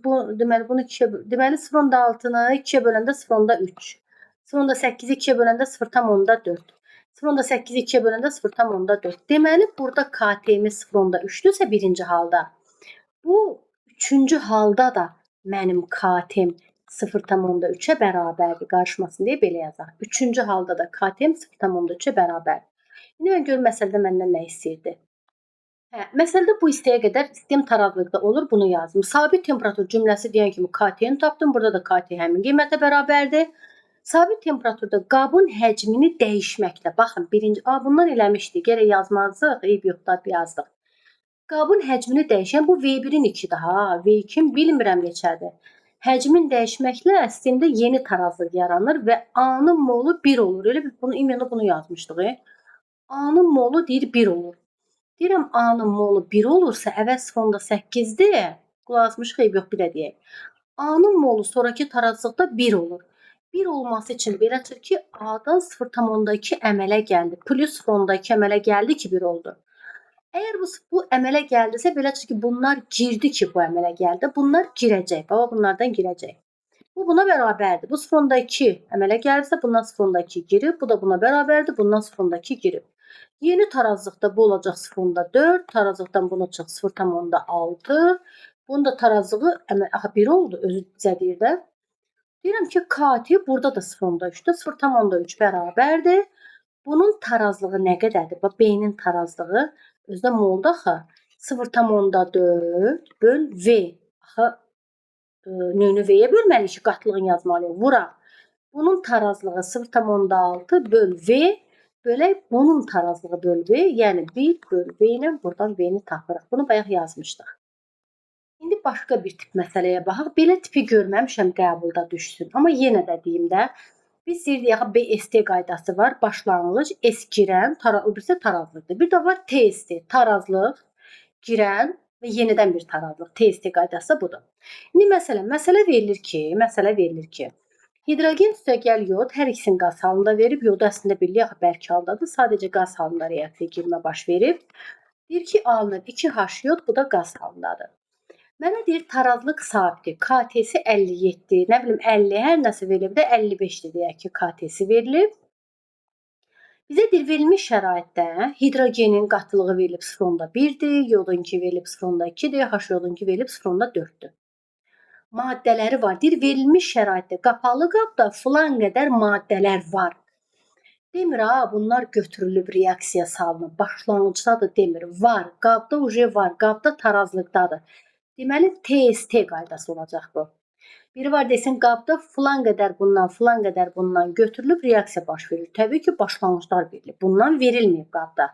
bu deməli bunu 2-yə deməli 0,6-nı 2-yə böləndə 0,3. 0,8-i 2-yə böləndə 0,4. 0,8-i 2-yə böləndə 0,4. Deməli burada KT-miz 0,3-dürsə birinci halda. Bu üçüncü halda da mənim KT-m 0,3-ə bərabərdir. Qarışmasın deyə belə yazaq. Üçüncü halda da KT-m 0,3-ə bərabərdir. İndi mən görüm məsələdə məndən nə istəyirdi? Hə, məsələdə bu istəyə qədər sistem tarazlıqda olur, bunu yazdım. Sabit temperatur cümləsi deyən kimi KT-ni tapdım. Burada da KT həmin qiymətə bərabərdir. Sabit temperaturda qabın həcmini dəyişməklə. Baxın, birinci, bundan eləmişdik. Gərək yazmazdıq, eyb yoxdur, yazdıq. Qabın həcmini dəyişən bu V1-in 2-dir ha. V2-in bilmirəm neçədir. Həcmin dəyişməklə sistemdə yeni tarazlıq yaranır və A-nın molu 1 olur. Elə bunu imенно bunu yazmışdıq. A-nın molu deyir 1 olur. Deyirəm A-nın molu 1 olursa əvvəl 0,8-dir. Qulaq asmışıq, eyb yox, bir də deyək. A-nın molu sonrakı tarazlıqda 1 olur. 1 olması üçün belə çıxır ki, A-dan 0,2 əmələ gəldi. Plus 0,2 əmələ gəldi ki, 1 oldu. Əgər bu əmələ gəldisə, belə çıxır ki, bunlar girdi ki, bu əmələ gəldi. Bunlar girəcək. Baba bunlardan girəcək. Bu buna bərabərdir. Bu 0,2 əmələ gəldisə, bundan 0,2 girib. Bu da buna bərabərdir. Bundan 0,2 girib. Yeni tarazlıqda bu olacaq 0,4. Tarazlıqdan bunu çıx 0,6. Bunun da tarazlığı 1 oldu. Özü bizə deyir də. Deyirəm ki, KT burada da 0,3-dür. 0,3 bərabərdir. Bunun tarazlığı nə qədərdir? Bax, B-nin tarazlığı özdə molda axı 0,4 böl V. Axı, nöynü V-yə bölməliyik ki, qatlığını yazmalıyıq. Vuraq. Bunun tarazlığı 0,6 böl V bölək bunun tarazlığı böl V. Yəni 1 böl V ilə buradan V-ni tapırıq. Bunu bayaq yazmışdıq. İndi başqa bir tip məsələyə baxaq. Belə tipi görməmişəm qəbulda düşsün. Amma yenə də deyim də, biz deyirdik BST qaydası var. Başlanğıc, S girən, o birisi tarazlıqdır. Bir də var TST, tarazlıq, girən və yenidən bir tarazlıq. TST qaydası budur. İndi məsələ verilir ki, hidrogen üstəgəl yod hər ikisinin qaz halında verib. Yodu əslində bilirik axı bərk haldadır. Sadəcə qaz halında reaksiya girmə baş verib. Deyir ki, alınır 2H yod, bu da qaz halındadır. Mənə deyir tarazlıq sabiti, KT-si 57, nə bilim 50, hər nəsə verilib də 55-dir deyək ki, KT-si verilib. Bizə deyir verilmiş şəraitdə hidrogenin qatılığı verilib 0,1-dir, yodunki verilib 0,2-dir, H yodunki verilib 0,4-dür. Maddələri var. Deyir verilmiş şəraitdə qapalı qabda filan qədər maddələr var. Demir bunlar götürülüb reaksiya salınıb. Başlanğıcdadır demir. Var. Qabda var. Qabda tarazlıqdadır. Deməli TST qaydası olacaq bu. Biri var desin qabda filan qədər bundan götürülüb reaksiya baş verir. Təbii ki, başlanğıclar verilib. Bundan verilməyib qabda.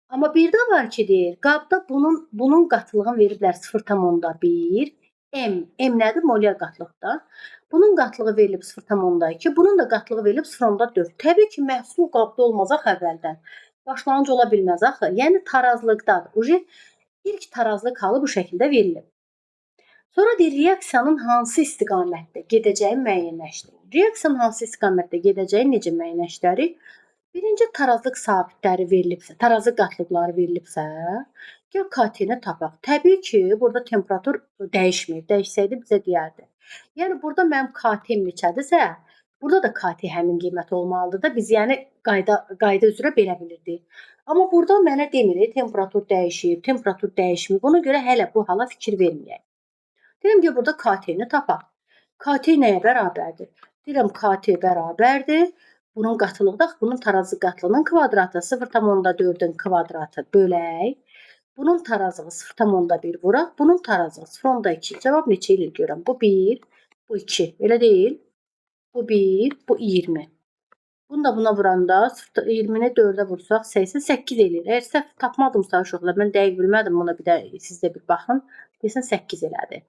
Amma bir də var ki, deyir, qabda bunun qatılığını veriblər 0,1. M nədir? Molyar qatılıqda. Bunun qatılığı verilib 0,2, bunun da qatılığı verilib 0,4. Təbii ki, məhsul qabda olmaz axı əvvəldən. Başlanğıc ola bilməz axı. Yəni tarazlıqdadır. İlk tarazlıq halı bu şəkildə verilib. Sonra deyir, reaksiyanın hansı istiqamətdə gedəcəyi müəyyənləşdirin. Reaksiyanın hansı istiqamətdə gedəcəyi necə müəyyənləşdirir? Birinci tarazlıq sabitləri verilibsə, tarazlıq qatlıqları verilibsə, gəl KT-ni tapaq. Təbii ki, burada temperatur dəyişməyib. Dəyişsəydi bizə deyərdi. Yəni burada mənim KT-m neçədirsə, burada da KT həmin qiymət olmalıdır da. Biz yəni qayda üzrə belə bilirdik. Amma burada mənə demir, temperatur dəyişib, temperatur dəyişməyib. Ona görə hələ bu hala fikir verməyək. Deyirəm ki, burada KT-ni tapaq. KT nəyə bərabərdir? Deyirəm, KT bərabərdir. Bunun qatılığı, bunun tarazı qatlığının kvadratı 0,4-ün kvadratı bölək. Bunun tarazığı 0,1 vuraq. Bunun tarazığı 0,2. Cavab neçə ilə görürəm? Bu 1, bu 2. Elə deyil? Bu 1, bu 20. Bunu da buna vuranda 20-ni 4-ə vursaq 88 eləyir. Əgər səhv tapmadımsa uşaqlar, mən dəqiq bilmədim, buna bir də siz də bir baxın. Desən 8 elədi.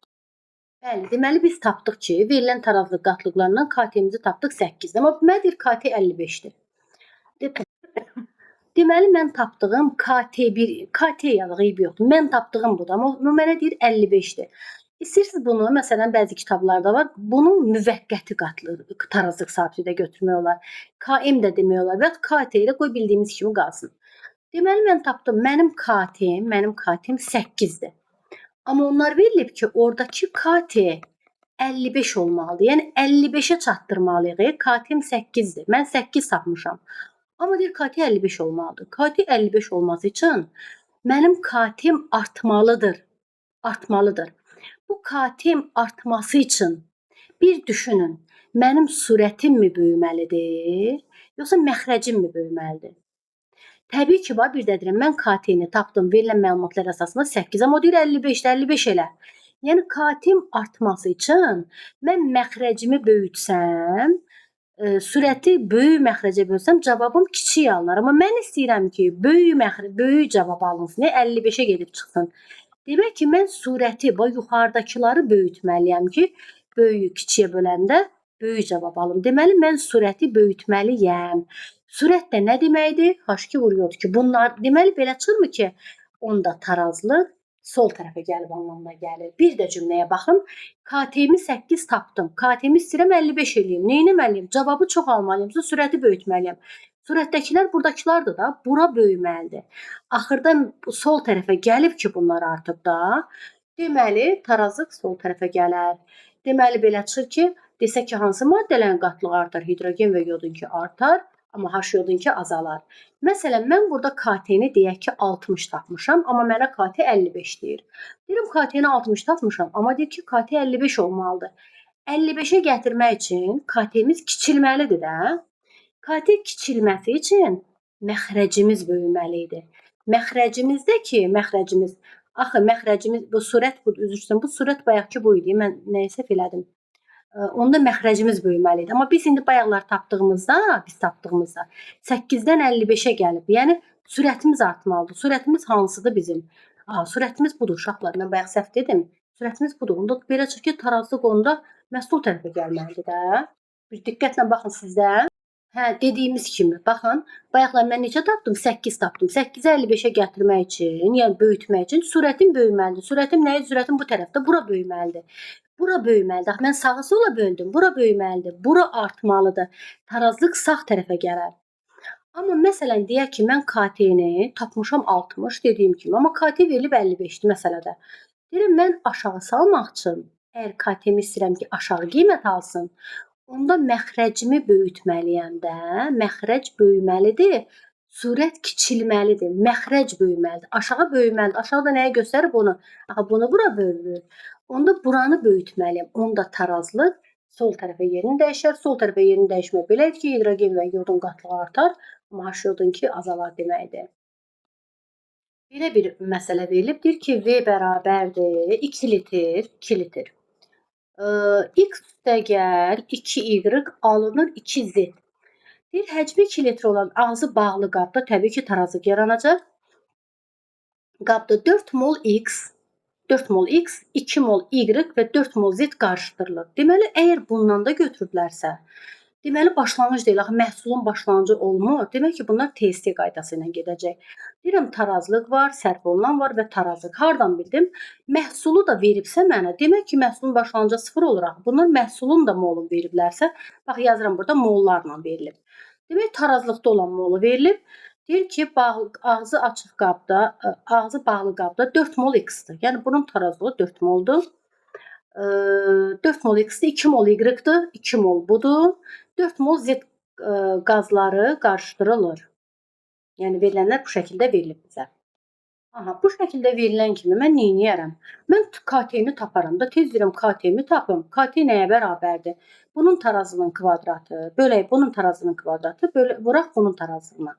Bəli, deməli biz tapdıq ki, verilən tarazlıq qatlıqlarından KT-mizi tapdıq 8. Amma mənə deyir KT 55-dir. Deməli mən tapdığım KT1, KT yazıq eyb yoxdur. Mən tapdığım budur, amma mənə deyir 55-dir. İstəyirsiniz bunu, məsələn, bəzi kitablarda var. Bunun müvəqqəti qatlıq, tarazlıq sabiti də götürmək olar. KM də demək olar və KT ilə qoy bildiyimiz kimi qalsın. Deməli mən tapdım. Mənim KT-m 8-dir. Amma onlar verilib ki, oradakı KT 55 olmalıdır. Yəni 55-ə çatdırmalıyıq. KT-m 8-dir. Mən 8 tapmışam. Amma deyir KT 55 olmalıdır. KT 55 olması üçün mənim KT-m artmalıdır. Bu KT-m artması üçün bir düşünün. Mənim surətim mi böyüməlidir, yoxsa məxrəcim mi böyüməlidir? Təbii ki, bir də deyirəm, mən KT-ni tapdım, verilən məlumatlar əsasında 8, amma o deyir 55-də, 55 elə. Yəni KT-m artması üçün mən məxrəcimi böyütsəm, sürəti böyük məxrəcə bölsəm, cavabım kiçik alınır. Amma mən istəyirəm ki, böyük cavab alınsın, 55-ə gedib çıxsın. Demək ki, mən surəti, yuxarıdakıları böyütməliyəm ki, böyüyü kiçiyə böləndə böyük cavab alım. Deməli, mən surəti böyütməliyəm. Sürət də nə deməkdir? H2 vuruyordu ki, bunlar deməli belə çıxırmı ki, onda tarazlıq sol tərəfə gəlib anlamına gəlir. Bir də cümləyə baxın. KT-mi 8 tapdım. KT-mi istəyirəm 55 eləyim. Nə etməliyəm? Cavabı çox almalıyam. Sürəti böyütməliyəm. Sürətdəkilər buradakılardır da. Bura böyüməlidir. Axırda sol tərəfə gəlib ki, bunlar artıb da. Deməli, tarazlıq sol tərəfə gələr. Deməli, belə çıxır ki, desək ki, hansı maddələrin qatlığı artar? Hidrogen və yodunki artar. Amma H yodunki azalar. Məsələn, mən burada KT-ni deyək ki, 60 tapmışam, amma mənə KT 55 deyir. Deyirəm, KT-ni 60 tapmışam, amma deyir ki, KT 55 olmalıdır. 55-ə gətirmək üçün KT-miz kiçilməlidir də. KT kiçilməsi üçün məxrəcimiz böyüməli idi. Məxrəcimiz, bu surət, üzr istəyirəm, bu surət bayaqki bu idi. Mən nəyə səhv elədim? Onda məxrəcimiz böyüməli idi. Amma biz indi bayaqlar tapdığımızda 8-dən 55-ə gəlib. Yəni sürətimiz artmalıdır. Sürətimiz hansıdır bizim? Sürətimiz budur uşaqlar. Mən bayaq səhv dedim. Sürətimiz budur. Onda belə çıxır ki, tarazlıq onda məhz sol tərəfə gəlməlidir də. Bir diqqətlə baxın sizdə. Hə, dediyimiz kimi, baxın, bayaqlar mən necə tapdım? 8 tapdım. 8-i 55-ə gətirmək üçün, yəni böyütmək üçün sürətim böyüməlidir. Sürətim nədir? Sürətim bu tərəfdə, bura böyüməlidir. Bura böyüməlidir. Mən sağa sola böldüm. Bura böyüməlidir. Bura artmalıdır. Tarazlıq sağ tərəfə gələr. Amma məsələn deyək ki, mən KT-ni tapmışam 60 dediyim kimi, amma KT verilib 55-dir məsələdə. Deyirəm mən aşağı salmaq üçün, əgər KT-mi istəyirəm ki, aşağı qiymət alsın, onda məxrəcimi böyütməliyəm də. Məxrəc böyüməlidir. Sürət kiçilməlidir. Məxrəc böyüməlidir. Aşağı böyüməlidir. Aşağıda nəyə göstərib onu? Axı bunu bura bölünür. Onda buranı böyütməliyəm. Onda tarazlıq sol tərəfə yerini dəyişər. Sol tərəfə yerini dəyişmək belədir ki, hidrogen və yodun qatlığı artar, amma H-yodunki azalar deməkdir. Belə bir məsələ verilib. Deyir ki, V bərabərdir 2 litr, 2 litr. X üstəgəl 2Y alınır 2Z. Deyir, həcmi 2 litr olan ağzı bağlı qabda təbii ki, tarazlıq yaranacaq. Qabda 4 mol X, 4 mol X, 2 mol Y və 4 mol Z qarışdırılır. Deməli, əgər bundan da götürüblərsə, deməli, başlanğıc deyil, axı məhsulun başlanğıcı olmur. Demək ki, bunlar TST qaydası ilə gedəcək. Deyirəm, tarazlıq var, sərf olunan var və tarazlıq. Hardan bildim? Məhsulu da veribsə mənə, demək ki, məhsulun başlanğıcı 0 olur. Bunlar məhsulun da molunu veriblərsə, bax, yazıram burada mollarla verilib. Demək, tarazlıqda olan molu verilib. Deyir ki, ağzı açıq qabda, ağzı bağlı qabda 4 mol X-dir. Yəni, bunun tarazlığı 4 moldur. 4 mol X-dir, 2 mol Y-dir, 2 mol budur. 4 mol Z qazları qarışdırılır. Yəni, verilənlər bu şəkildə verilib bizə. Aha, bu şəkildə verilən kimi mən neyniyərəm? Mən KT-ni taparam da, tez deyirəm KT-mi tapım. KT nəyə bərabərdir? Bunun tarazlığının kvadratı, bölək bunun tarazlığının kvadratı, vuraq bunun tarazlığına.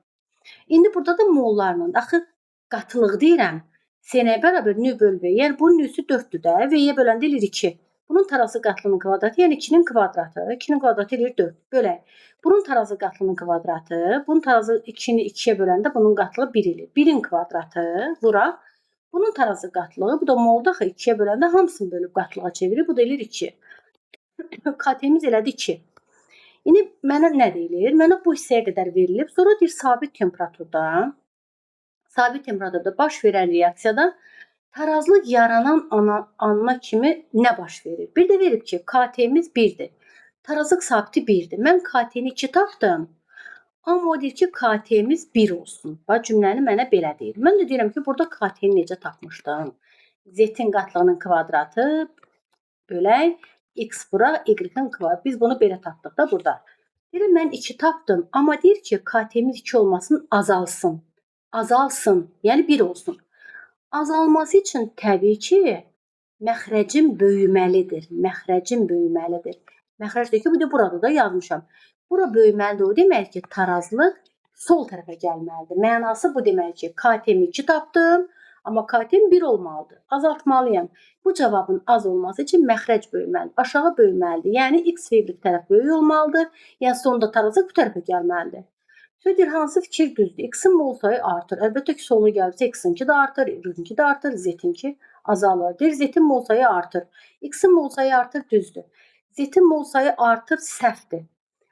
İndi burada da mollarla, axı qatılıq deyirəm. S-nəyə bərabər nü böl V. Yəni, bunun nüsü 4-dür də. V-yə böləndə eləyir 2. Bunun tarazı qatlının kvadratı, yəni 2-nin kvadratı. 2-nin kvadratı eləyir 4. Bölək. Bunun tarazı qatlının kvadratı. Bunun tarazı 2-ni 2-yə böləndə bunun qatlığı 1 eləyir. 1-in kvadratı vuraq. Bunun tarazı qatlığı, bu da molda axı 2-yə böləndə hamısını bölüb qatlığa çevirir. Bu da eləyir 2. KT-miz elədi 2. İndi mənə nə deyilir? Mənə bu hissəyə qədər verilib. Sonra deyir, sabit temperaturda baş verən reaksiyada tarazlıq yaranan anına kimi nə baş verir? Bir də verib ki, KT-miz 1-dir. Tarazlıq sabiti 1-dir. Mən KT-ni 2 tapdım. Amma o deyir ki, KT-miz 1 olsun. Bax, cümləni mənə belə deyir. Mən də deyirəm ki, burada KT-ni necə tapmışdım? Z-in qatlığının kvadratı bölək. X bura, Y-in kvadratı. Biz bunu belə tapdıq da burada. Deyirəm, mən 2 tapdım. Amma deyir ki, KT-miz 2 olmasın, azalsın. Azalsın, yəni 1 olsun. Azalması üçün təbii ki, məxrəcim böyüməlidir. Məxrəcim böyüməlidir. Məxrəc deyir ki, bu da burada da yazmışam. Bura böyüməlidir. O demək ki, tarazlıq sol tərəfə gəlməlidir. Mənası bu demək ki, KT-mi 2 tapdım. Amma KT-m 1 olmalıdır. Azaltmalıyam. Bu cavabın az olması üçün məxrəc böyüməlidir. Aşağı böyüməlidir. Yəni, X və Y tərəf böyük olmalıdır. Yəni, sonunda tarazlıq bu tərəfə gəlməlidir. Sözdür, hansı fikir düzdür? X-in mol sayı artır. Əlbəttə ki, solu gəlirsə X-inki də artır, Y-inki də artır, Z-inki azalır. Deyir, Z-in mol sayı artır. X-in mol sayı artır, düzdür. Z-in mol sayı artır, səhvdir.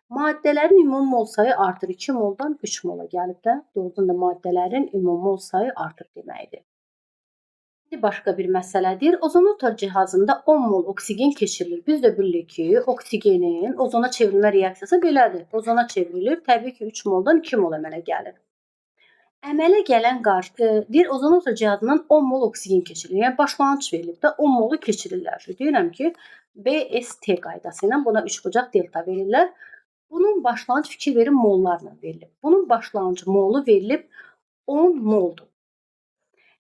Maddələrin ümumi mol sayı artır. 2 moldan 3 mola gəlib də. Doğrudan da maddələrin ümumi mol sayı artır deməkdir. Başqa bir məsələdir. Ozonotor cihazında 10 mol oksigen keçirilir. Biz də bilirik ki, oksigenin ozona çevrilmə reaksiyası belədir. Ozona çevrilir. Təbii ki, 3 moldan 2 mol əmələ gəlir. Əmələ gələn deyir, ozonotor cihazından 10 mol oksigen keçirilir. Yəni, başlanğıc verilib də 10 molu keçirirlər. Deyirəm ki, BST qaydası ilə buna 3 bucaq delta verirlər. Bunun başlanğıc fikir verin mollarla verilib. Bunun başlanğıc molu verilib 10 moldur.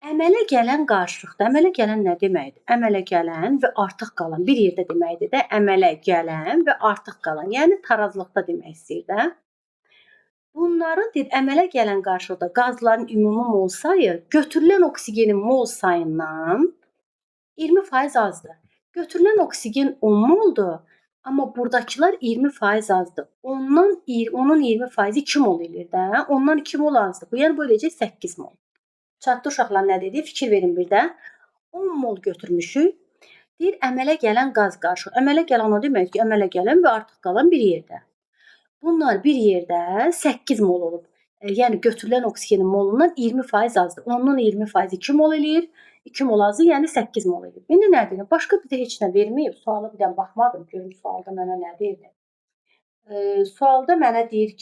Əmələ gələn qarşılıqda, əmələ gələn nə deməkdir? Əmələ gələn və artıq qalan bir yerdə deməkdir də, əmələ gələn və artıq qalan, yəni tarazlıqda demək istəyir də. Bunların deyir, əmələ gələn qarşılıqda qazların ümumi mol sayı götürülən oksigenin mol sayından 20% azdır. Götürülən oksigen 10 moldur, amma buradakılar 20% azdır. Onun 20% 2 mol eləyir də, ondan 2 mol azdır. Bu, yəni bu eləyəcək 8 mol. Çatdı uşaqlar nə dedi? Fikir verin bir də. 10 mol götürmüşük. Deyir əmələ gələn qaz qarışıq. Əmələ gələn o demək ki, əmələ gələn və artıq qalan bir yerdə. Bunlar bir yerdə 8 mol olub. Yəni götürülən oksigenin molundan 20% azdır. Onun 20% 2 mol eləyir. 2 mol azı, yəni 8 mol eləyir. İndi nə deyir? Başqa bizə heç nə verməyib. Suala bir dənə baxmadım. Görüm sualda mənə nə deyir? Sualda mənə deyir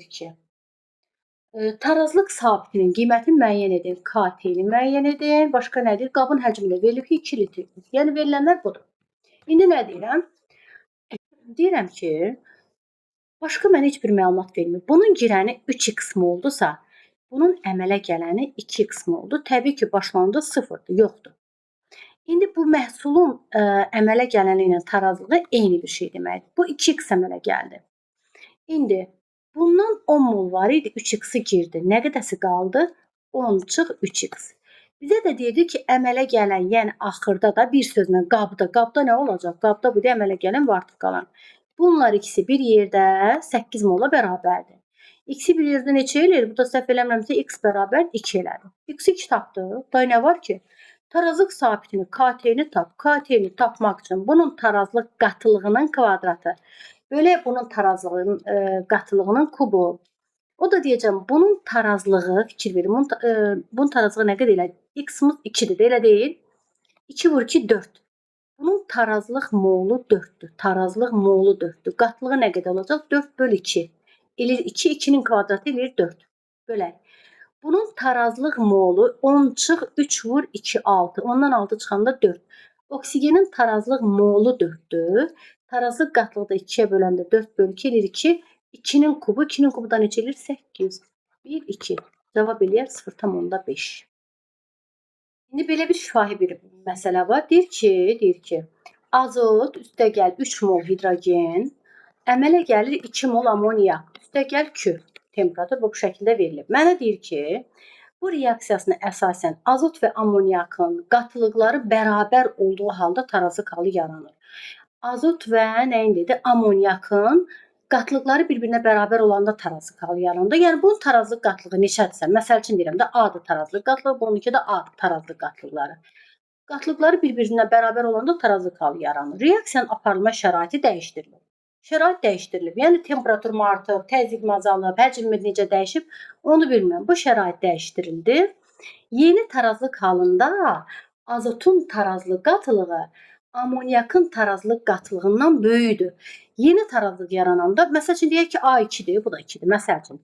ki, tarazlıq sabitinin qiymətini müəyyən edin. KT-ni müəyyən edin. Başqa nə deyir? Qabın həcmi də verilib ki, 2 litr. Yəni verilənlər budur. İndi nə deyirəm? Deyirəm ki, başqa mənə heç bir məlumat vermir. Bunun girəni 3x moldursa, bunun əmələ gələni 2x moldur. Təbii ki, başlanğıcı 0-dır, yoxdur. İndi bu məhsulun əmələ gələni ilə tarazlığı eyni bir şey deməkdir. Bu 2x əmələ gəldi. İndi bundan 10 mol var idi, 3x-i girdi. Nə qədəsi qaldı? 10-3x. Bizə də deyirdi ki, əmələ gələn, yəni axırda da bir sözlə qabda. Qabda nə olacaq? Qabda bu da əmələ gələn və artıq qalan. Bunlar ikisi bir yerdə 8 mola bərabərdir. X-i bir yerdə neçə eləyir? Bu da səhv eləmirəmsə x bərabər 2 elədi. X-i 2 tapdıq. Day nə var ki? Tarazlıq sabitini, KT-ni tap. KT-ni tapmaq üçün bunun tarazlıq qatılığının kvadratı bölək bunun tarazlığının qatılığının kubu. O da deyəcəm, bunun tarazlığı, fikir verin, bunun tarazlığı nə qədər elədir? X-imiz 2-dir, elə deyil? 2 vur 2, 4. Bunun tarazlıq molu 4-dür. Tarazlıq molu 4-dür. Qatlığı nə qədər olacaq? 4 böl 2. Eləyir 2, 2-nin kvadratı eləyir 4. Bölək. Bunun tarazlıq molu 10 çıx 3 vur 2, 6. Ondan 6 çıxanda 4. Oksigenin tarazlıq molu 4-dür. Tarazlıq qatlığı da 2-yə böləndə 4 böl 2 eləyir 2. 2-nin kubu, 2-nin kubu da neçə eləyir? 8. 1, 2. Cavab eləyər 0,5. İndi belə bir şifahi bir məsələ var. Deyir ki, azot üstəgəl 3 mol hidrogen, əmələ gəlir 2 mol amoniak, üstəgəl Q. Temperatur bu şəkildə verilib. Mənə deyir ki, bu reaksiyasına əsasən azot və amoniakın qatılıqları bərabər olduğu halda tarazlıq halı yaranır. Azot və nəyin dedi? Amoniakın qatılıqları bir-birinə bərabər olanda tarazlıq halı yaranır. Yəni bunun tarazlıq qatılığı neçədirsə, məsəl üçün deyirəm də A-dır tarazlıq qatılığı, bununki də A-dır tarazlıq qatılıqları. Qatılıqları bir-birinə bərabər olanda tarazlıq halı yaranır. Reaksiyanın aparılma şəraiti dəyişdirilir. Şərait dəyişdirilib. Yəni temperatur mu artıb, təzyiq mi azalıb, həcm necə dəyişib, onu bilmirəm. Bu şərait dəyişdirildi. Yeni tarazlıq halında azotun tarazlıq qatılığı amoniakın tarazlıq qatılığından böyükdür. Yeni tarazlıq yarananda, məsəl üçün deyək ki, A2-dir, bu da 2-dir, məsəl üçün.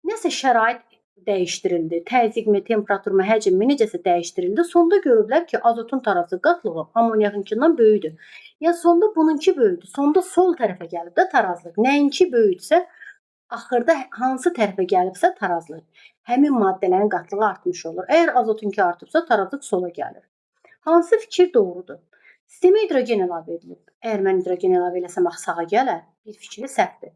Nəsə şərait dəyişdirildi, təzyiqmi, temperaturmu, həcmmi necəsə dəyişdirildi. Sonda görüblər ki, azotun tarazlıq qatlığı amoniakınkindən böyükdür. Yəni sonda bununki böyükdür. Sonda sol tərəfə gəlib də tarazlıq. Nəyinki böyüksə, axırda hansı tərəfə gəlibsə tarazlıq. Həmin maddələrin qatlığı artmış olur. Əgər azotunki artıbsa, tarazlıq sola gəlir. Hansı fikir doğrudur? Sistemə hidrogen əlavə edilib. Əgər mən hidrogen əlavə eləsəm, sağa gələr. Bir fikri səhvdir.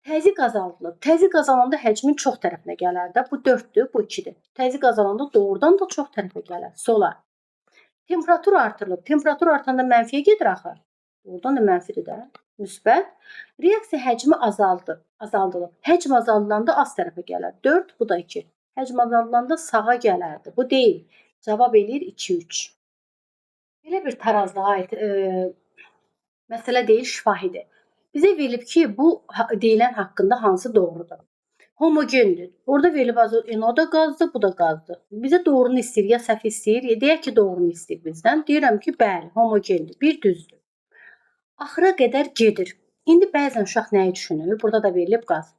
Təzyiq azaldılıb. Təzyiq azalanda həcmin çox tərəfinə gələr də. Bu 4-dür, bu 2-dir. Təzyiq azalanda doğrudan da çox tərəfə gələr. Sola. Temperatur artırılıb. Temperatur artanda mənfiyə gedir axı. Doğrudan da mənfidir də. Müsbət. Reaksiya həcmi azaldılıb. Həcm azaldılanda az tərəfə gələr. 4, bu da 2. Həcm azaldılanda sağa gələrdi. Bu deyil. Cavab eləyir 2, 3. Belə bir tarazlığa aid məsələ deyil, şifahidir. Bizə verilib ki, bu deyilən haqqında hansı doğrudur? Homogendir. Orada verilib azot, o da qazdır, bu da qazdır. Bizə doğrunu istəyir, ya səhv istəyir, ya deyək ki, doğrunu istəyir bizdən. Deyirəm ki, bəli, homogendir, bir düzdür. Axıra qədər gedir. İndi bəzən uşaq nəyi düşünür? Burada da verilib qaz.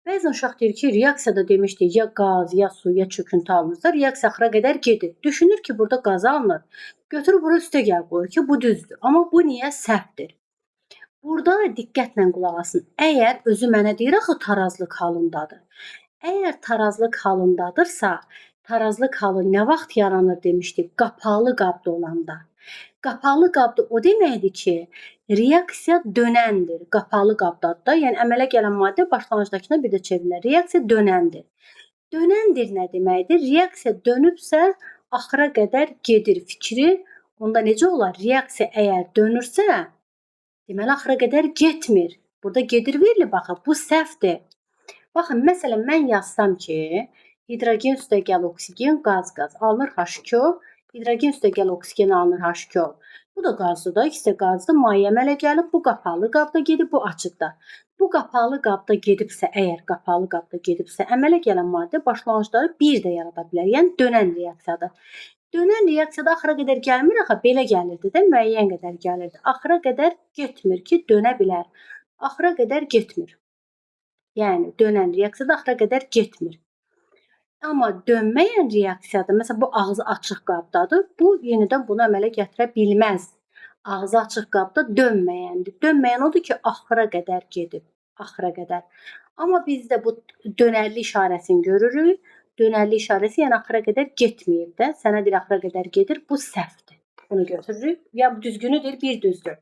Bəzən uşaq deyir ki, reaksiyada demişdik, ya qaz, ya su, ya çöküntü alınırsa, reaksiya axıra qədər gedir. Düşünür ki, burada qaz alınır. Götürüb bura üstə gəl qoyur ki, bu düzdür. Amma bu niyə səhvdir? Burada diqqətlə qulaq asın. Əgər özü mənə deyir axı tarazlıq halındadır. Əgər tarazlıq halındadırsa, tarazlıq halı nə vaxt yaranır demişdik? Qapalı qabda olanda. Qapalı qabda o deməkdir ki, reaksiya dönəndir. Qapalı qabdadır da, yəni əmələ gələn maddə başlanğıcdakına bir də çevrilir. Reaksiya dönəndir. Dönəndir nə deməkdir? Reaksiya dönübsə, axıra qədər gedir fikri. Onda necə olar? Reaksiya əgər dönürsə, deməli, axıra qədər getmir. Burada gedir verilib, baxın, bu səhvdir. Baxın, məsələn, mən yazsam ki, hidrogen üstəgəl oksigen, qaz. Alınır H2O, Hidrogen üstəgəl oksigen alınır H2O. Bu da qazdır da, ikisi də qazdır. Maye əmələ gəlib, bu qapalı qabda gedib, bu açıqda. Bu qapalı qabda gedibsə, əgər qapalı qabda gedibsə, əmələ gələn maddə başlanğıcları bir də yarada bilər. Yəni dönən reaksiyadır. Dönən reaksiyada axıra qədər gəlmir, axı belə gəlirdi də, müəyyən qədər gəlirdi. Axıra qədər getmir ki, dönə bilər. Axıra qədər getmir. Yəni dönən reaksiyada axıra qədər getmir. Amma dönməyən reaksiyada, məsələn, bu ağzı açıq qabdadır. Bu yenidən bunu əmələ gətirə bilməz. Ağzı açıq qabda dönməyəndir. Dönməyən odur ki, axıra qədər gedib. Axıra qədər. Amma biz də bu dönərli işarəsini görürük. Dönərli işarəsi yəni axıra qədər getməyib də. Sənə deyir axıra qədər gedir. Bu səhvdir. Bunu götürürük. Ya düzgünüdür, bir düzdür.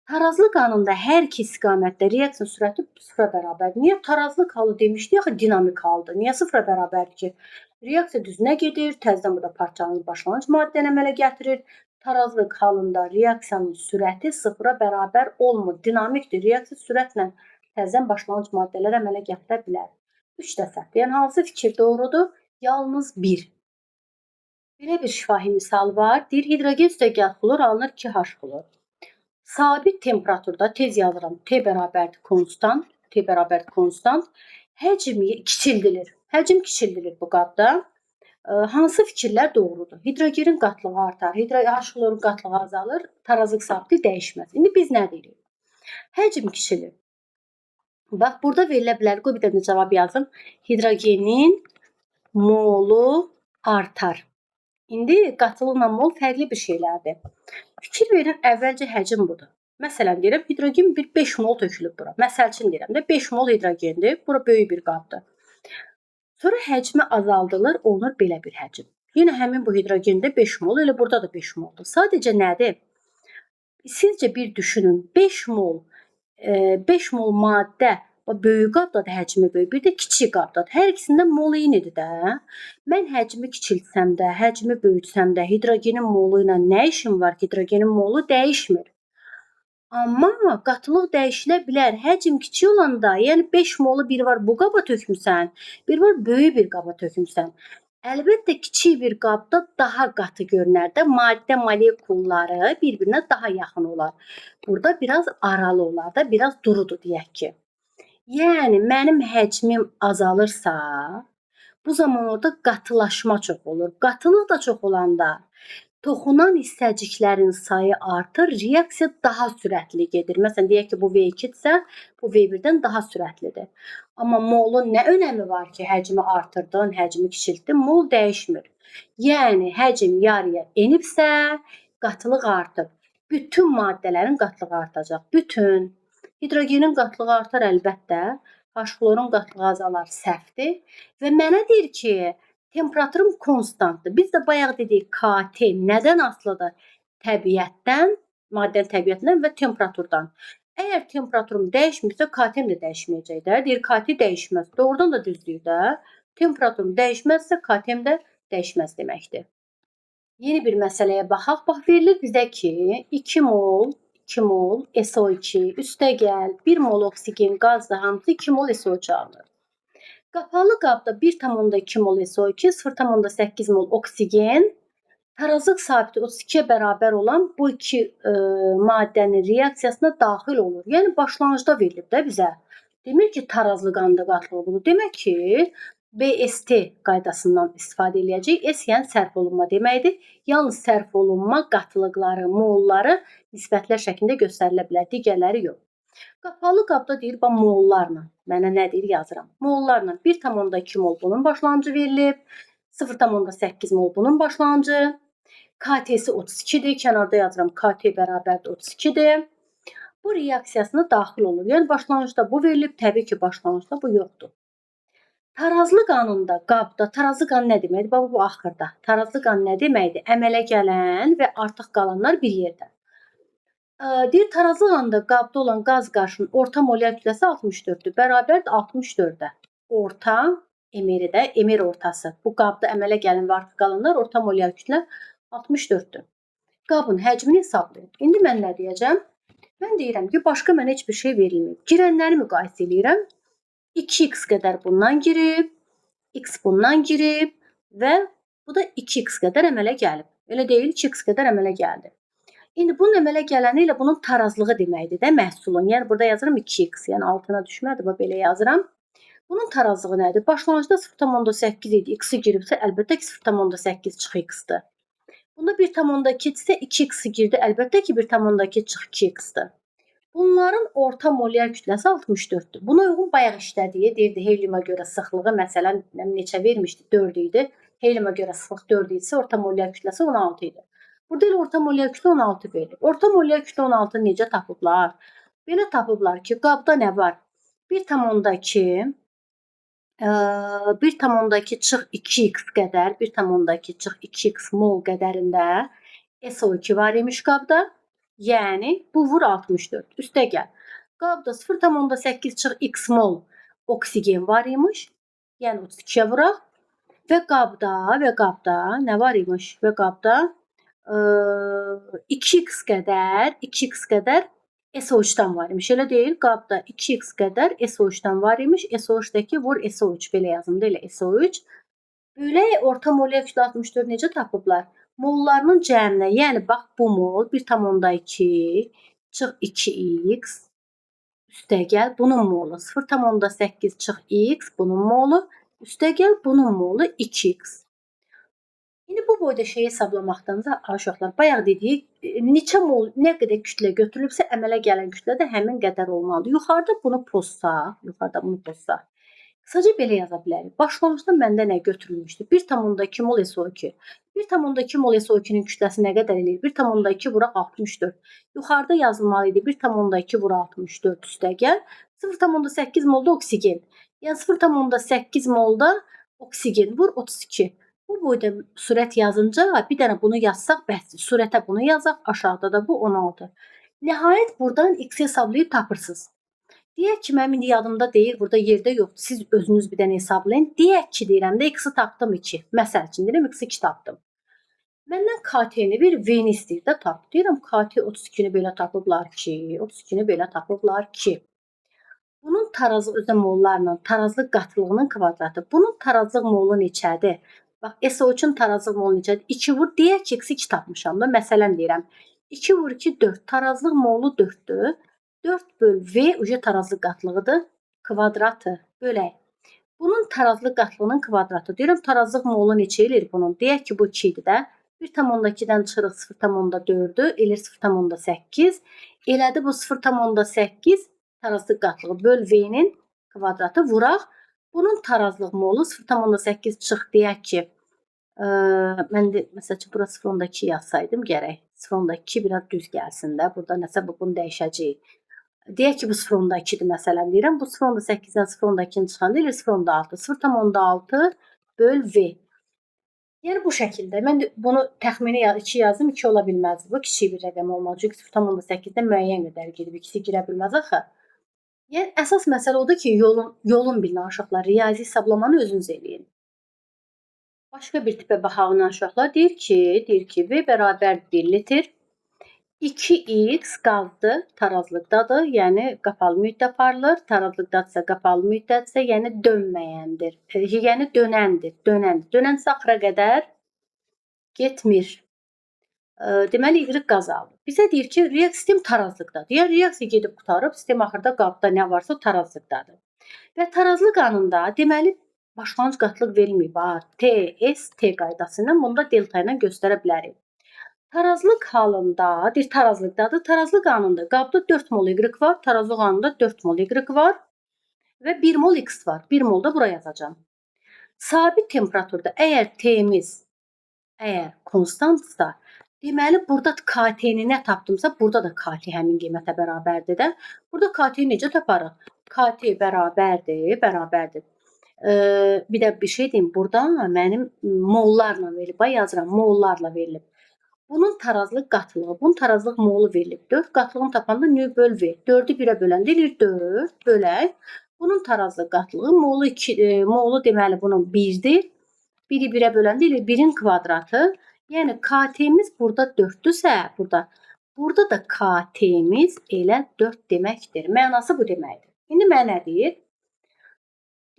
Tarazlıq anında hər iki istiqamətdə reaksiya sürəti sıfıra bərabərdir. Niyə? Tarazlıq halı demişdik, axı dinamik haldır. Niyə sıfıra bərabərdir ki? Reaksiya düzünə gedir, təzədən burada parçalanır, başlanğıc maddəni əmələ gətirir. Tarazlıq halında reaksiyanın sürəti sıfıra bərabər olmur. Dinamikdir. Reaksiya sürətlə təzədən başlanğıc maddələr əmələ gətirə bilər. 3 də səhvdir. Yəni hansı fikir doğrudur? Yalnız 1. Belə bir şifahi misal var. Deyir, hidrogen üstəgəl xlor alınır 2H xlor. Sabit temperaturda, tez yazıram, T bərabərdir konstant, T bərabərdir konstant, həcm kiçildilir. Həcm kiçildilir bu qabda. Hansı fikirlər doğrudur? Hidrogenin qatlığı artar, H-xlorun qatlığı azalır, tarazlıq sabiti dəyişməz. İndi biz nə deyirik? Həcm kiçilir. Bax, burada verilə bilər, qoy bir dənə cavab yazım. Hidrogenin molu artar. İndi qatılıqla mol fərqli bir şeylərdir. Fikir verin, əvvəlcə həcm budur. Məsələn, deyirəm, hidrogen bir 5 mol tökülüb bura. Məsəl üçün deyirəm də, 5 mol hidrogendir. Bura böyük bir qabdır. Sonra həcmi azaldılır, olur belə bir həcm. Yenə həmin bu hidrogende 5 mol, elə burada da 5 moldur. Sadəcə nədir? Sizcə bir düşünün, 5 mol maddə böyük qabdadır, həcmi böyük, bir də kiçik qabdadır. Hər ikisində mol eynidir də. Mən həcmi kiçiltsəm də, həcmi böyütsəm də, hidrogenin molu ilə nə işim var ki, hidrogenin molu dəyişmir. Amma qatılıq dəyişilə bilər. Həcm kiçik olanda, yəni 5 molu bir var bu qaba tökmüsən, bir var böyük bir qaba tökmüsən. Əlbəttə, kiçik bir qabda daha qatı görünər də, maddə molekulları bir-birinə daha yaxın olar. Burada biraz aralı olar da, biraz durudur deyək ki. Yəni, mənim həcmim azalırsa, bu zaman orada qatılaşma çox olur. Qatılıq da çox olanda, toxunan hissəciklərin sayı artır, reaksiya daha sürətli gedir. Məsələn, deyək ki, bu V2-dirsə, bu V1-dən daha sürətlidir. Amma molun nə önəmi var ki, həcmi artırdın, həcmi kiçiltdin, mol dəyişmir. Yəni, həcm yarıya enibsə, qatılıq artıb. Bütün maddələrin qatlığı artacaq. Bütün. Hidrogenin qatlığı artar əlbəttə, H-xlorun qatlığı azalar, səhvdir. Və mənə deyir ki, temperaturum konstantdır. Biz də bayaq dedik, KT nədən asılıdır? Təbiətdən, maddənin təbiətindən və temperaturdan. Əgər temperaturum dəyişmirsə, KT-m də dəyişməyəcək də. Deyir, KT dəyişməz. Doğrudan da düzdür də. Temperaturum dəyişməzsə, KT-m də dəyişməz deməkdir. Yeni bir məsələyə baxaq. Bax, verilir bizə ki, 2 mol SO2 üstəgəl 1 mol oksigen qazdır, hamısı 2 mol SO2 alınır. Qapalı qabda 1,2 mol SO2, 0,8 mol oksigen, tarazlıq sabiti 32-yə bərabər olan bu iki maddənin reaksiyasına daxil olur. Yəni, başlanğıcda verilib də bizə. Demir ki, tarazlıq anında qatlığı budur. Demək ki, BST qaydasından istifadə edəcəyik. S yəni sərf olunma deməkdir. Yalnız sərf olunma qatılıqları, molları nisbətlər şəklində göstərilə bilər. Digərləri yox. Qapalı qabda deyir, mollarla. Mənə nə deyir, yazıram. Mollarla 1,2 mol bunun başlanğıcı verilib. 0,8 mol bunun başlanğıcı. KT-si 32-dir. Kənarda yazıram. KT bərabərdir 32-dir. Bu reaksiyasına daxil olur. Yəni, başlanğıcda bu verilib. Təbii ki, başlanğıcda bu yoxdur. Tarazlıq anında qabda, tarazlıq anı nə deməkdir? Bax, bu axırda. Tarazlıq anı nə deməkdir? Əmələ gələn və artıq qalanlar bir yerdə. Deyir, tarazlıq anında qabda olan qaz qarışının orta molyar kütləsi 64-dür. Bərabərdir 64-də. Orta, emeri də, emer ortası. Bu qabda əmələ gələn və artıq qalanlar orta molyar kütlə 64-dür. Qabın həcmini hesablayın. İndi mən nə deyəcəm? Mən deyirəm ki, başqa mənə heç bir şey verilməyib. Girənləri müqayisə edirəm. 2x qədər bundan girib, x bundan girib və bu da 2x qədər əmələ gəlib. Elə deyil, 2x qədər əmələ gəldi. İndi bunun əmələ gələni ilə bunun tarazlığı deməkdir də məhsulun. Yəni burada yazıram 2x, yəni altına düşmədi, bax belə yazıram. Bunun tarazlığı nədir? Başlanğıcda 0,8 idi. X-i giribsə, əlbəttə ki 0,8 çıx x-dir. Bunda 1,2 isə 2x-i girdi, əlbəttə ki 1,2 çıx 2x-dir. Bunların orta molyar kütləsi 64-dür. Buna uyğun bayaq işlədiyi, deyirdi heliuma görə sıxlığı məsələn neçə vermişdi? 4 idi. Heliuma görə sıxlıq 4 idisə orta molyar kütləsi 16 idi. Burada elə orta molyar kütlə 16 verilir. Orta molyar kütlə 16 necə tapıblar? Belə tapıblar ki, qabda nə var? 1,2 1,2 çıx 2x qədər, 1,2 çıx 2x mol qədərində SO2 var imiş qabda. Yəni bu vur 64. Üstə gəl. Qabda 0,8 çıx x mol oksigen var imiş. Yəni 32-yə vuraq. Və qabda nə var imiş? Və qabda 2x qədər SO3-dan var imiş. Elə deyil, qabda 2x qədər SO3-dan var imiş. SO3-dəki vur SO3 belə yazım da elə SO3. Bölək orta molyar kütlə 64 necə tapıblar? Mollarının cəminə, yəni bax bu mol 1,2 çıx 2x üstə gəl bunun molu 0,8 çıx x bunun molu üstə gəl bunun molu 2x. İndi bu boyda şeyi hesablamaqdansa uşaqlar bayaq dedik, neçə mol, nə qədər kütlə götürülübsə əmələ gələn kütlə də həmin qədər olmalıdır. Yuxarıda bunu pozsaq, qısaca belə yaza bilərik. Başlanğıcda məndə nə götürülmüşdü? 1,2 mol SO2. 1,2 mol SO2-nin kütləsi nə qədər eləyir? 1,2 vuraq 64. Yuxarıda yazılmalı idi 1,2 vur 64 üstə gəl. 0,8 molda oksigen. Yəni 0,8 molda oksigen vur 32. Bu boyda sürət yazınca bir dənə bunu yazsaq bəsdir. Sürətə bunu yazaq, aşağıda da bu 16. Nəhayət buradan x hesablayıb tapırsınız. Deyək ki, mənim indi yadımda deyil, burada yerdə yoxdur. Siz özünüz bir dənə hesablayın. Deyək ki, deyirəm də x-i tapdım 2. Məsəl üçün deyirəm x-i 2 tapdım. Məndən KT-ni bir V-ni istəyir də tap. Deyirəm KT 32-ni belə tapıblar ki, 32-ni belə tapıblar ki. Bunun tarazlıq özə mollarla, tarazlıq qatılığının kvadratı. Bunun tarazlıq molu neçədir? Bax, SO3-ün tarazlıq molu neçədir? 2 vur, deyək ki, x-i 2 tapmışam da, məsələn deyirəm. 2 vur 2, 4. Tarazlıq molu 4-dür. 4 böl V uca tarazlıq qatlığıdır. Kvadratı bölək. Bunun tarazlıq qatlığının kvadratı. Deyirəm, tarazlıq molu neçə eləyir bunun? Deyək ki, bu 2 idi də. 1,2-dən çıxırıq 0,4-ü, eləyir 0,8. Elədi bu 0,8 tarazlıq qatlığı böl V-nin kvadratı vuraq. Bunun tarazlıq molu 0,8 çıx deyək ki, mən də məsəl üçün bura 0,2 yazsaydım gərək. 0,2 biraz düz gəlsin də. Burada nəsə bunu dəyişəcəyik. Deyək ki, bu 0,2-dir məsələn deyirəm. Bu 0,8-dən 0,2-ni çıxanda elə 0,6. 0,6 böl V. Yəni bu şəkildə. Mən bunu təxmini 2 yazdım, 2 ola bilməz. Bu kiçik bir rəqəm olmalı. Çünki 0,8-dən müəyyən qədər gedib. İkisi girə bilməz axı. Yəni əsas məsələ odur ki, yolun bilin uşaqlar. Riyazi hesablamanı özünüz eləyin. Başqa bir tipə baxaq uşaqlar. Deyir ki, V bərabər 1 litr. 2x qazdır, tarazlıqdadır, yəni qapalı mühitdə aparılır. Tarazlıqdadırsa, qapalı mühitdədirsə, yəni dönməyəndir. Yəni dönəndir. Dönənsə axıra qədər getmir. Deməli, y qaz aldı. Bizə deyir ki, sistem tarazlıqdadır. Yəni reaksiya gedib qutarıb, sistem axırda qabda nə varsa o tarazlıqdadır. Və tarazlıq qanunda deməli başlanğıc qatlıq verilməyib. T, S, T qaydası ilə bunu da delta ilə göstərə bilərik. Tarazlıq halında, deyir tarazlıqdadır. Tarazlıq qanunda qabda 4 mol Y var, tarazlıq qanunda 4 mol Y var və 1 mol X var. 1 mol da bura yazacağam. Sabit temperaturda əgər T-miz konstantsa, deməli burada KT-ni nə tapdımsa, burada da KT həmin qiymətə bərabərdir də. Burada KT-ni necə taparıq? KT bərabərdir. Bir də bir şey deyim, burada mənim mollarla verilib. Yazıram, mollarla verilib. Bunun tarazlıq qatılığı, bunun tarazlıq molu verilib. 4 qatılığını tapanda növ böl V. 4-ü 1-ə böləndə eləyir 4 bölək. Bunun tarazlıq qatılığı molu 2, molu deməli bunun 1-dir. 1-i 1-ə böləndə eləyir 1-in kvadratı. Yəni KT-miz burada 4-dürsə, burada da KT-miz elə 4 deməkdir. Mənası bu deməkdir. İndi mənə nə deyir?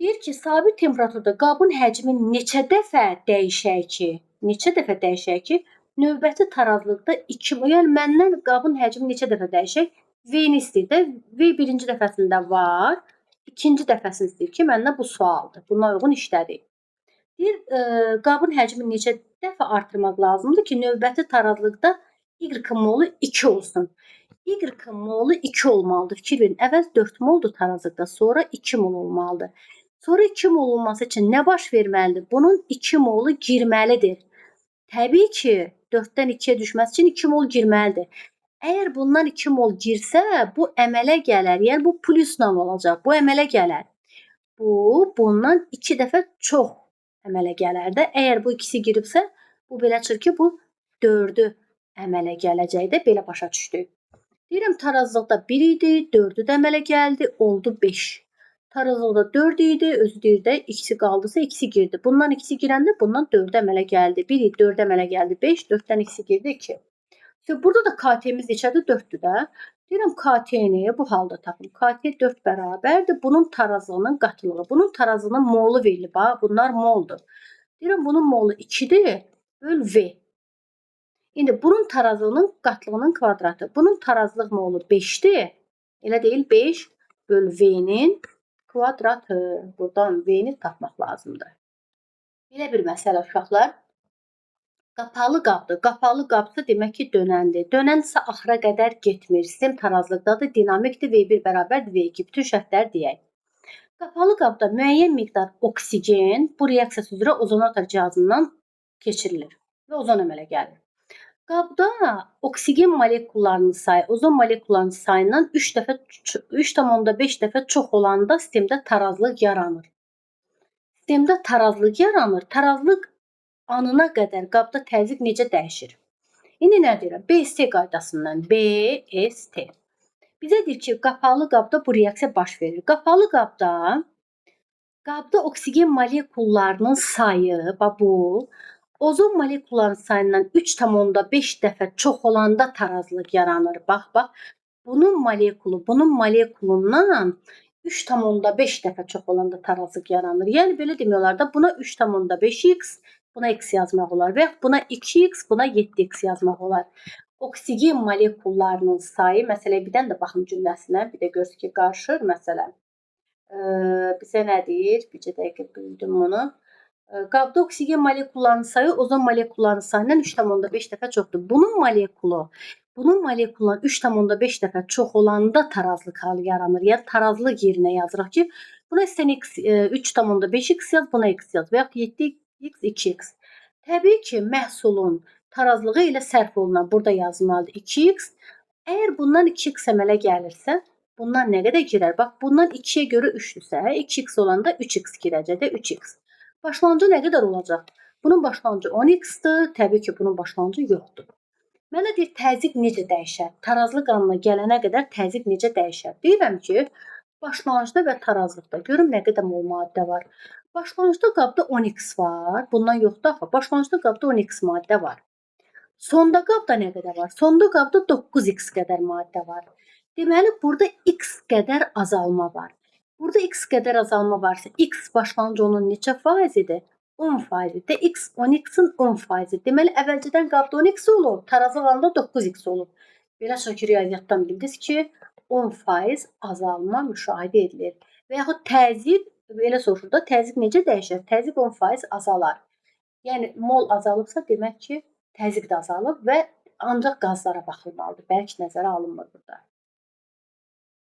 Deyir ki, sabit temperaturda qabın həcmi neçə dəfə dəyişək ki, Növbəti tarazlıqda 2 mol, yəni məndən qabın həcmi neçə dəfə dəyişək? V-ni istəyir də. V birinci dəfəsində var. İkinci dəfəsində istəyir ki, məndən bu sualdır. Buna uyğun işlədik. Deyir, qabın həcmini neçə dəfə artırmaq lazımdır ki, növbəti tarazlıqda Y molu 2 olsun. Y molu 2 olmalıdır. Fikir verin, əvvəl 4 moldur tarazlıqda, sonra 2 mol olmalıdır. Sonra 2 mol olması üçün nə baş verməlidir? Bunun 2 molu girməlidir. Təbii ki, 4-dən 2-yə düşməsi üçün 2 mol girməlidir. Əgər bundan 2 mol girsə, bu əmələ gələr. Yəni bu plusla olacaq. Bu əmələ gələr. Bu bundan 2 dəfə çox əmələ gələr də. Əgər bu ikisi giribsə, bu belə çıxır ki, bu 4-ü əmələ gələcək də. Belə başa düşdük. Deyirəm tarazlıqda 1 idi, 4-ü də əmələ gəldi, oldu 5. Tarazlıqda 4 idi, özü deyir də ikisi qaldısa ikisi girdi. Bundan ikisi girəndə bundan 4 əmələ gəldi. 1 idi, 4 əmələ gəldi 5, 4-dən ikisi girdi 2. Burada da KT-miz neçədir? 4-dür də. Deyirəm KT-ni bu halda tapın. KT 4 bərabərdir bunun tarazlığının qatılığı. Bunun tarazlığının molu verilib. Bunlar moldur. Deyirəm bunun molu 2-dir, böl V. İndi bunun tarazlığının qatlığının kvadratı. Bunun tarazlıq molu 5-dir. Elə deyil, 5 böl V-nin kvadratı. Buradan V-ni tapmaq lazımdır. Belə bir məsələ uşaqlar. Qapalı qabdır. Qapalı qabsa demək ki, dönəndir. Dönən isə axıra qədər getmir. Sistem tarazlıqdadır, dinamikdir, V1 bərabərdir V2. Bütün şərtlər deyək. Qapalı qabda müəyyən miqdar oksigen bu reaksiyası üzrə ozonator cihazından keçirilir və ozon əmələ gəlir. Qabda oksigen molekullarının sayı ozon molekullarının sayından 3,5 dəfə çox olanda sistemdə tarazlıq yaranır. Sistemdə tarazlıq yaranır. Tarazlıq anına qədər qabda təzyiq necə dəyişir? İndi nə deyirəm? BST qaydasından. BST. Bizə deyir ki, qapalı qabda bu reaksiya baş verir. Qapalı qabda oksigen molekullarının sayı, bu ozon molekullarının sayından 3,5 dəfə çox olanda tarazlıq yaranır. Bax. Bunun molekulundan 3,5 dəfə çox olanda tarazlıq yaranır. Yəni belə demək olar da buna 3,5x, buna x yazmaq olar və yaxud buna 2x, buna 7x yazmaq olar. Oksigen molekullarının sayı, məsələyə bir dənə də baxım cümləsinə, bir də görsün ki, qarışır məsələn. Bizə nə deyir? Bircə dəqiqə böldüm bunu. Qabda oksigen molekullarının sayı ozon molekullarının sayından 3,5 dəfə çoxdur. Bunun molekulundan 3,5 dəfə çox olanda tarazlıq halı yaranır. Yəni tarazlıq yerinə yazırıq ki, buna sən 3,5x yaz, buna x yaz və yaxud 7x, 2x. Təbii ki, məhsulun tarazlığı ilə sərf olunan burada yazılmalıdır 2x. Əgər bundan 2x əmələ gəlirsə, bundan nə qədər girər? Bax, bundan 2-yə görə 3-dürsə, 2x olanda 3x girəcək də 3x. Başlanğıcı nə qədər olacaq? Bunun başlanğıcı 10x-dir. Təbii ki, bunun başlanğıcı yoxdur. Mənə deyir, təzyiq necə dəyişər? Tarazlıq anına gələnə qədər təzyiq necə dəyişər? Deyirəm ki, başlanğıcda və tarazlıqda görüm nə qədər mol maddə var. Başlanğıcda qabda 10x var. Bundan yoxdur axı. Başlanğıcda qabda 10x maddə var. Sonda qabda nə qədər var? Sonda qabda 9x qədər maddə var. Deməli, burada x qədər azalma var. Burada x qədər azalma varsa, x başlanğıc onun neçə faizidir? 10%. X 10x-in 10%. Deməli, əvvəlcədən qabda 10x olub, tarazlıq anında 9x olub. Belə şəkil riyaziyyatdan bildiniz ki, 10% azalma müşahidə edilir. Və yaxud təzyiq, belə soruşur da, təzyiq necə dəyişir? Təzyiq 10% azalar. Yəni, mol azalıbsa, demək ki, təzyiq də azalıb və ancaq qazlara baxılmalıdır. Bərk nəzərə alınmır burada.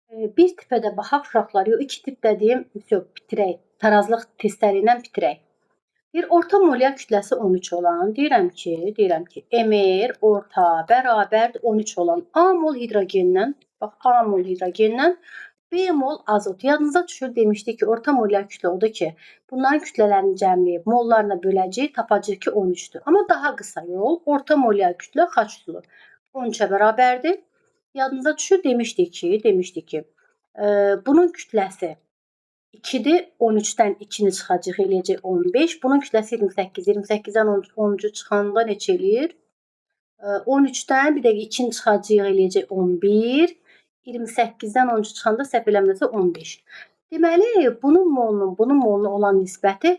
Bir tipə də baxaq uşaqlar, yox, 2 tip dediyim, bitirək, tarazlıq testləri ilə bitirək. Bir orta molyar kütləsi 13 olan, deyirəm ki, Mr orta bərabər 13 olan A mol hidrogendən, bax, A mol hidrogendən B mol azot. Yadınıza düşür, demişdik ki, orta molyar kütlə odur ki, bunların kütlələrini cəmləyib mollarla böləcəyik, tapacağıq ki, 13-dür. Amma daha qısa yol, orta molyar kütlə H üstü 13-ə bərabərdir. Yadınıza düşür, demişdik ki, bunun kütləsi 2-dir, 13-dən 2-ni çıxacaq, eləyəcək 15. Bunun kütləsi 28, 28-dən 13-ü çıxanda neçə eləyir? 13-dən bir dəqiqə 2-ni çıxacaq, eləyəcək 11. 28-dən 13 çıxanda səhv eləmirəmsə 15. Deməli, bunun moluna olan nisbəti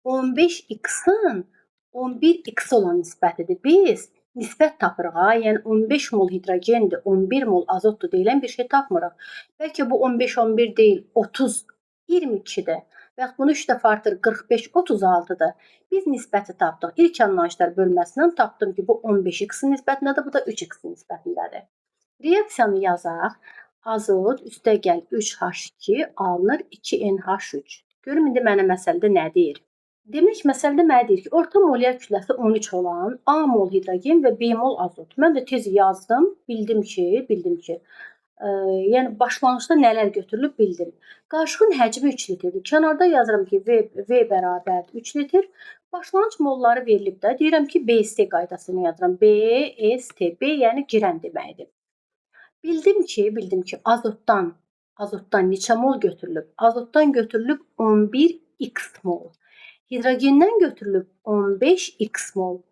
15x-in 11x olan nisbətidir. Biz nisbət tapırıq ha. Yəni 15 mol hidrogendir, 11 mol azotdur deyilən bir şey tapmırıq. Bəlkə bu 15-11 deyil, 30-22-dir. Və yaxud bunu 3 dəfə artır 45-36-dır. Biz nisbəti tapdıq. İlk anlayışlar bölməsindən tapdım ki, bu 15x-in nisbətindədir, bu da 3x-in nisbətindədir. Reaksiyanı yazaq. Azot üstəgəl 3H2 alınır 2NH3. Görün indi mənə məsələdə nə deyir? Demək, məsələdə mənə deyir ki, orta molyar kütləsi 13 olan A mol hidrogen və B mol azot. Mən də tez yazdım, bildim ki, yəni başlanğıcda nələr götürülüb bildim. Qarışığın həcmi 3 litrdir. Kənarda yazıram ki, V bərabər 3 litr. Başlanğıc molları verilib də. Deyirəm ki, BST qaydasını yazıram. BST, B yəni girən deməkdir. Bildim ki, azotdan neçə mol götürülüb? Azotdan götürülüb 11x mol. Hidrogendən götürülüb 15x mol.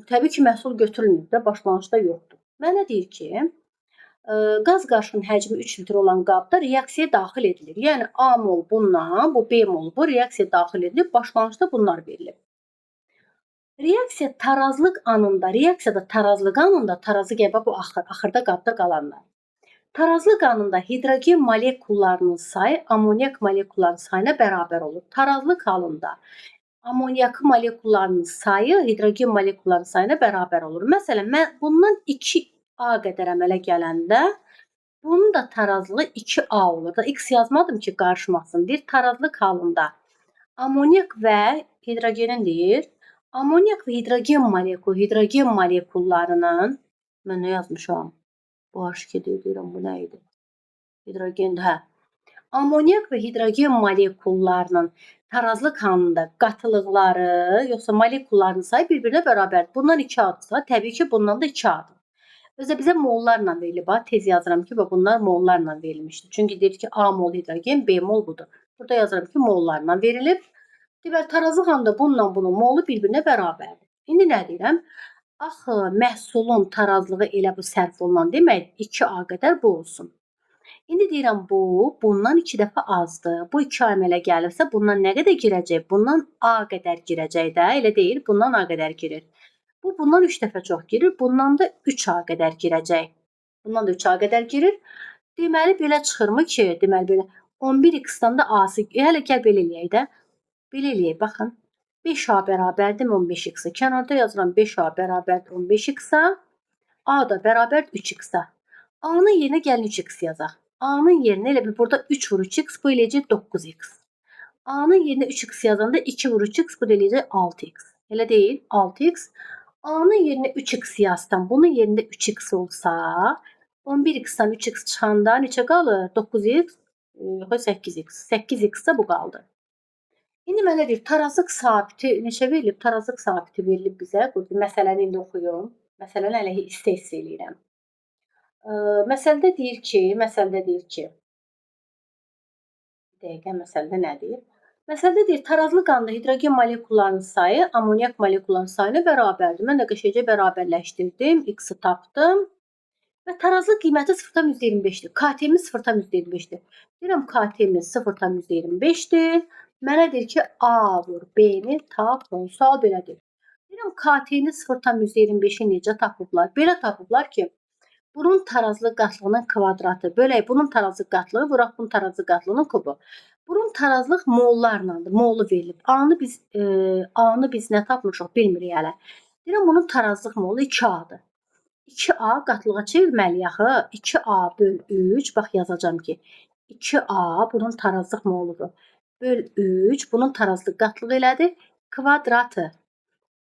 Təbii ki, məhsul götürülmür də, başlanğıcda yoxdur. Mənə deyir ki, qaz qarışığının həcmi 3 litr olan qabda reaksiyaya daxil edilir. Yəni A mol bundan, bu B mol bu reaksiyaya daxil edilib, başlanğıcda bunlar verilib. Reaksiyada tarazlıq anında, tarazı qəbə bu axırda qabda qalanlar. Tarazlıq anında hidrogen molekullarının sayı amonyak molekullarının sayına bərabər olur. Tarazlıq halında amonyak molekullarının sayı hidrogen molekullarının sayına bərabər olur. Məsələn, mən bundan 2A qədər əmələ gələndə bunun da tarazlığı 2A olur. Da X yazmadım ki, qarışmasın. Deyir, tarazlıq halında amonyak və hidrogenin deyir. Amonyak və hidrogen molekullarının mən nə yazmışam? Bu H2 deyirəm, bu nə idi? Hidrogen, hə. Amonyak və hidrogen molekullarının tarazlıq halında qatılıqları, yoxsa molekulların sayı bir-birinə bərabərdir. Bundan 2A-dırsa, təbii ki, bundan da 2A-dır. Özə bizə mollarla verilib. Tez yazıram ki, bunlar mollarla verilmişdir. Çünki deyir ki, A mol hidrogen, B mol budur. Burada yazıram ki, mollarla verilib. Deməli, tarazlıq halında bununla bunun molu bir-birinə bərabərdir. İndi nə deyirəm? Axı, məhsulun tarazlığı elə bu sərf olunan demək 2A qədər bu olsun. İndi deyirəm bundan 2 dəfə azdır. Bu 2 əmələ gəlirsə, bundan nə qədər girəcək? Bundan A qədər girəcək də, elə deyil? Bundan A qədər girir. Bundan 3 dəfə çox girir. Bundan da 3A qədər girəcək. Bundan da 3A qədər girir. Deməli, belə çıxırmı ki, deməli belə 11x-dan da A-sı, hələ gəl belə eləyək də. Belə eləyək, baxın. 5A bərabərdir 15x-ə. Kənarda yazıram 5A bərabərdir 15x-ə. A da bərabərdir 3x-ə. A-nın yerinə gəlin 3x yazaq. A-nın yerinə elə bir burada 3 vur 3x, bu eləyəcək 9x. A-nın yerinə 3x yazanda 2 vur 3x, bu da eləyəcək 6x. Elə deyil, 6x. A-nın yerinə 3x yazsam, bunun yerində 3x olsa, 11x-dan 3x çıxanda neçə qalır? 9x, 8x. 8x-də bu qaldı. İndi mənə deyir, tarazlıq sabiti neçə verilib? Tarazlıq sabiti verilib bizə. Məsələni indi oxuyum. Məsələni hələ hiss eləyirəm. Məsələdə deyir ki, dəqiqə məsələdə nə deyir? Məsələdə deyir, tarazlıq anında hidrogen molekullarının sayı amonyak molekullarının sayına bərabərdir. Mən də qəşəngcə bərabərləşdirdim, x-i tapdım və tarazlıq qiyməti 0,25-dir. KT-miz 0,25-dir. Deyirəm, KT-miz 0,25-dir. Mənə deyir ki, A vur B-ni tapın. Sual belədir. Deyirəm, KT-ni 0,25-i necə tapıblar? Belə tapıblar ki, bunun tarazlıq qatlığının kvadratı bölək bunun tarazlıq qatlığı vuraq bunun tarazlıq qatlığının kubu. Bunun tarazlıq mollarlandır. Molu verilib. A-nı biz nə tapmışıq bilmirik hələ. Deyirəm bunun tarazlıq molu 2A-dır. 2A qatlığa çevirməliyik axı. 2A böl 3. Bax yazacağam ki 2A bunun tarazlıq moludur. Böl 3 bunun tarazlıq qatlığı elədir. Kvadratı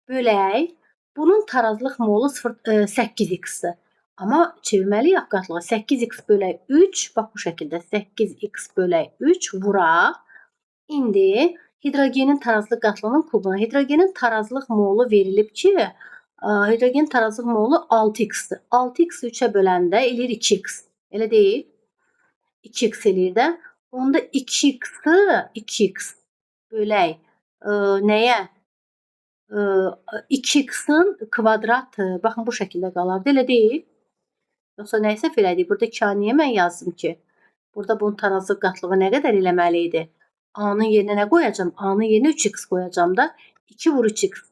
bölək bunun tarazlıq molu 8x-dir. Amma çevirməliyik qatlığa. 8x bölək 3, bax bu şəkildə 8x bölək 3 vuraq. İndi hidrogenin tarazlıq qatlığının kubuna. Hidrogenin tarazlıq molu verilib ki, hidrogenin tarazlıq molu 6x-dir. 6x 3-ə böləndə eləyir 2x. Elə deyil? 2x eləyir də. Onda 2x-i 2x bölək nəyə? 2x-in kvadratı. Baxın bu şəkildə qalardı. Elə deyil? Yoxsa nə isə elədik. Burada 2A niyə mən yazdım ki? Burada bunun tarazlıq qatlığı nə qədər eləməli idi? A-nın yerinə nə qoyacam? A-nın yerinə 3x qoyacam da. 2 vur 3x.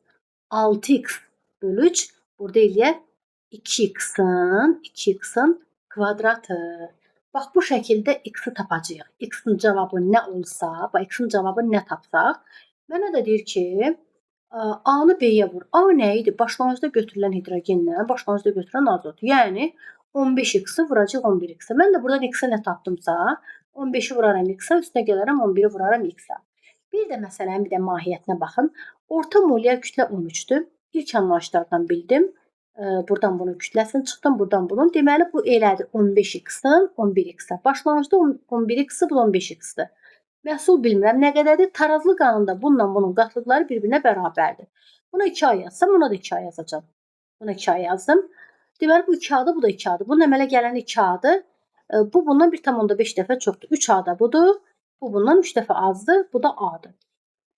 6x bölü 3. Burada eləyər 2x-ın kvadratı. Bax, bu şəkildə x-i tapacağıq. X-in cavabı nə olsa, bax, x-in cavabı nə tapsaq, mənə də deyir ki, A-nı B-yə vur. A nə idi? Başlanğıcda götürülən hidrogenlə başlanğıcda götürülən azot. Yəni, 15x-i vuracaq 11x-ə. Mən də buradan x-ə nə tapdımsa, 15-i vuraram x-ə, üstünə gələrəm 11-i vuraram x-ə. Bir də məsələnin bir də mahiyyətinə baxın. Orta molyar kütlə 13-dür. İlk anlayışlardan bildim. Buradan bunun kütləsini çıxdım, buradan bunun. Deməli, bu elədir 15x-dən 11x-ə. Başlanğıcda 11x-i, bu 15x-dir. Məhsul bilmirəm nə qədərdir. Tarazlı qanunda bununla bunun qatlıqları bir-birinə bərabərdir. Buna 2A yazsam, buna da 2A yazacağam. Buna 2A yazdım. Deməli, bu 2A-dır, bu da 2A-dır. Bunun əmələ gələn 2A-dır. Bu bundan 1,5 dəfə çoxdur. 3A da budur. Bu bundan 3 dəfə azdır. Bu da A-dır.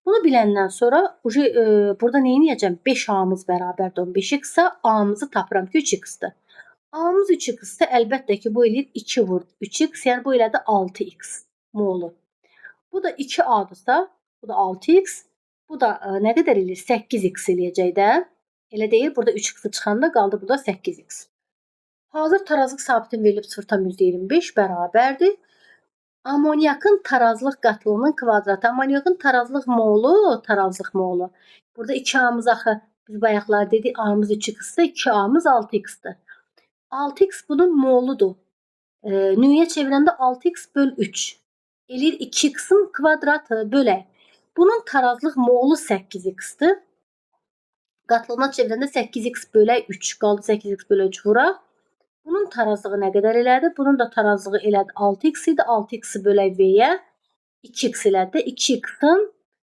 Bunu biləndən sonra burada nə edəcəm? 5A-mız bərabərdir 15x-ə. A-mızı tapıram ki, 3x-dir. A-mız 3x-dir. Əlbəttə ki, bu eləyir 2 vur 3x, yəni bu elədir 6x molu. Bu da 2A-dırsa, bu da 6x. Bu da nə qədər eləyir? 8x eləyəcək də. Elə deyil, burada 3x çıxanda qaldı burada 8x. Hazır tarazlıq sabitin verilib 0,25 bərabərdir. Amoniakın tarazlıq qatılığının kvadratı. Amoniakın tarazlıq molu. Burada 2A-mız axı biz bayaqlar dedik, A-mız 3x-dir, 2A-mız 6x-dir. 6x bunun moludur. Nüyə çevirəndə 6x böl 3. Eləyir 2x-in kvadratı bölək. Bunun tarazlıq molu 8x-dir. Qatlığına çevirəndə 8x bölək 3. Qaldı 8x bölək 3 vuraq. Bunun tarazlığı nə qədər elədi? Bunun da tarazlığı elədi 6x idi. 6x-i bölək v-yə 2x elədi. 2x-in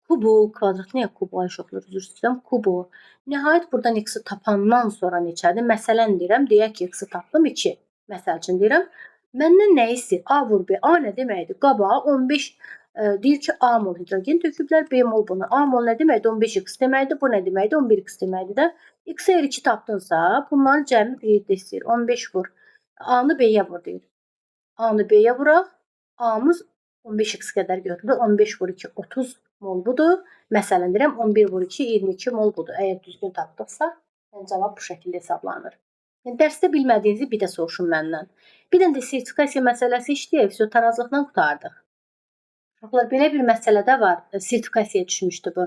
kubu, kvadrat niyə kubu ayşoqlar, üzr istəyirəm, kubu. Nəhayət buradan x-i tapandan sonra neçədir? Məsələn deyirəm, deyək ki, x-i tapdım 2. Məsəl üçün deyirəm. Məndən nə istəyir? A vur B. A nə deməkdir? Qabağa 15 deyir ki, A mol hidrogen töküblər, B mol bunu. A mol nə deməkdir? 15x deməkdir. Bu nə deməkdir? 11x deməkdir də. X-ə 2 tapdınsa, bunların cəmi 1 istəyir. 15 vur. A-nı B-yə vur deyir. A-nı B-yə vuraq. A-mız 15x qədər götürülür. 15 vur 2, 30 mol budur. Məsələn deyirəm, 11 vur 2, 22 mol budur. Əgər düzgün tapdıqsa, cavab bu şəkildə hesablanır. Yəni, dərsdə bilmədiyinizi bir də soruşun məndən. Bir də sertifikasiya məsələsi işləyək, tarazlıqdan qurtardıq. Uşaqlar, belə bir məsələdə var, sertifikasiyaya düşmüşdü bu.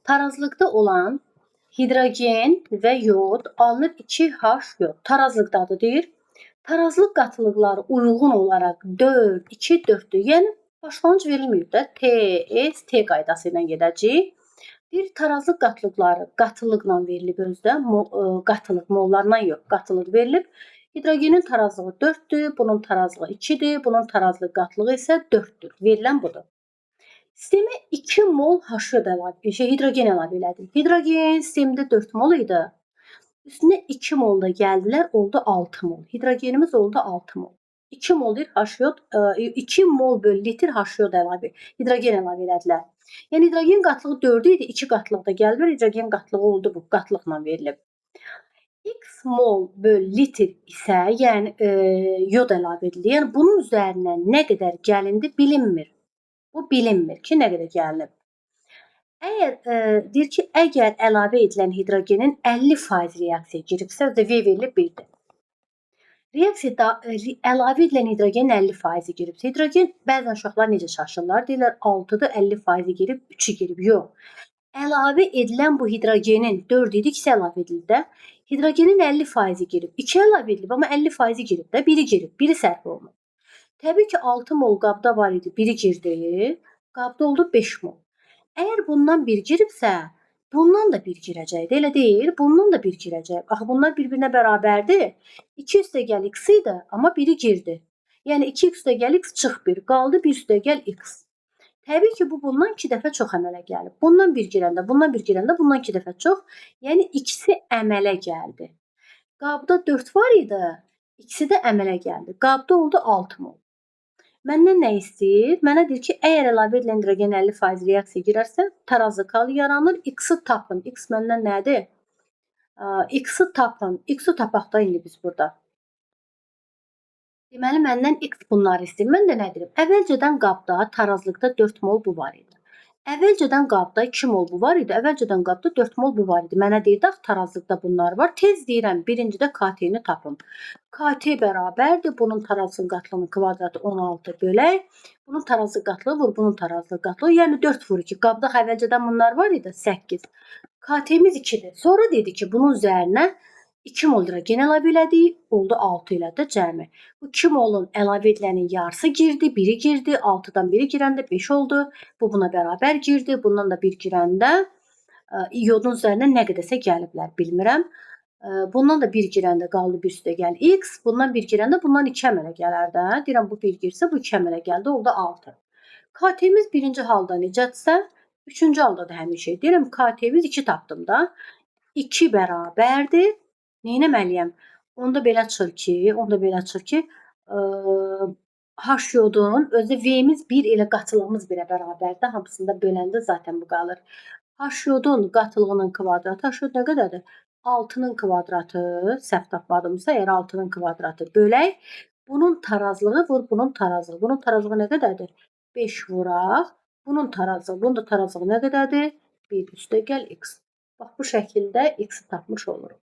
Tarazlıqda olan hidrogen və yod alınır 2H yod. Tarazlıqdadır deyir. Tarazlıq qatılıqları uyğun olaraq 4, 2, 4-dür. Yəni, başlanğıc verilməyib də. T qaydası ilə gedəcəyik. Bir tarazlıq qatılıqları qatılıqla verilib özdə. Qatılıq mollarla yox, qatılıq verilib. Hidrogenin tarazlığı 4-dür, bunun tarazlığı 2-dir, bunun tarazlıq qatılığı isə 4-dür. Verilən budur. Sistemə 2 mol hidrogen əlavə elədik. Hidrogen sistemdə 4 mol idi. Üstünə 2 mol da gəldilər, oldu 6 mol. Hidrogenimiz oldu 6 mol. 2 mol 2 mol böl litr H-yod hidrogen əlavə elədilər. Yəni hidrogen qatlığı 4 idi, 2 qatlığı da gəlmir, hidrogen qatlığı oldu bu, qatlıqla verilib. X mol böl litr isə, yəni yod əlavə edilir. Yəni bunun üzərinə nə qədər gəlindi bilinmir. Bu bilinmir ki, nə qədər gəlinib. Deyir ki, əgər əlavə edilən hidrogenin 50% reaksiyaya giribsə, V verilib 1-dir. Reaksiyada əlavə edilən hidrogenin 50% giribsə, hidrogen bəzən uşaqlar necə şaşırırlar, deyirlər 6-dır, 50% girib, 3-ü girib. Yox. Əlavə edilən bu hidrogenin 4 idi, 2 əlavə edildi də. Hidrogenin 50% girib, 2 əlavə edilib, amma 50% girib də, 1-i girib, 1-i sərf olunub. Təbii ki, 6 mol qabda var idi, 1-i girdi, qabda oldu 5 mol. Əgər bundan 1 giribsə, bundan da 1 girəcək. Elə deyil, bundan da 1 girəcək. Axı bunlar bir-birinə bərabərdir. 2 üstə gəl x idi, amma 1-i girdi. Yəni 2 üstə gəl x çıx 1, qaldı 1 üstə gəl x. Təbii ki, bu bundan 2 dəfə çox əmələ gəlib. Bundan 1 girəndə, bundan 1 girəndə, bundan 2 dəfə çox. Yəni ikisi əmələ gəldi. Qabda 4 var idi, ikisi də əmələ gəldi. Qabda oldu 6 mol. Məndən nə istəyir? Mənə deyir ki, əgər əlavə edilən hidrogen 50% reaksiyaya girərsə, tarazı kal yaranır. X-i tapın. X məndən nədir? X-i tapın. X-i tapaq da indi biz burada. Deməli, məndən X bunları istəyir. Mən də nə deyirəm? Əvvəlcədən qabda, tarazlıqda 4 mol bu var idi. Əvvəlcədən qabda 2 mol bu var idi, əvvəlcədən qabda 4 mol bu var idi. Mənə deyirdi axı tarazlıqda bunlar var. Tez deyirəm, birincidə KT-ni tapım. KT bərabərdir, bunun tarazlıq qatlığının kvadratı 16 bölək. Bunun tarazlıq qatlığı vur, bunun tarazlıq qatlığı, yəni 4 vur 2. Qabda əvvəlcədən bunlar var idi, 8. KT-miz 2-dir. Sonra dedi ki, bunun üzərinə 2 mol hidrogen əlavə elədik, oldu 6 elədi cəmi. Bu 2 molun əlavə edilənin yarısı girdi, biri girdi, 6-dan biri girəndə 5 oldu. Bu buna bərabər girdi, bundan da 1 girəndə iyodun üzərinə nə qədərsə gəliblər, bilmirəm. Bundan da 1 girəndə qaldı, bir üstə gəl x, bundan 1 girəndə bundan 2 əmələ gələr də. Deyirəm bu 1 girsə bu 2 əmələ gəldi, oldu 6. KT-miz birinci halda necədirsə, üçüncü halda da həmin şey. Deyirəm KT-miz 2 tapdım da. 2 bərabərdir. Neynəməliyəm? Onda belə çıxır ki, H yodun özü V-miz 1 ilə qatılığımız 1-ə bərabərdir. Hamısında böləndə zaten bu qalır. H yodun qatılığının kvadratı, H yod nə qədərdir? 6-nın kvadratı, səhv tapmadımsa, əgər 6-nın kvadratı bölək. Bunun tarazlığı vur, bunun tarazlığı. Bunun tarazlığı nə qədərdir? 5 vuraq. Bunun tarazlığı, bunun da tarazlığı nə qədərdir? 1 üstə gəl x. Bax, bu şəkildə x-i tapmış oluruq.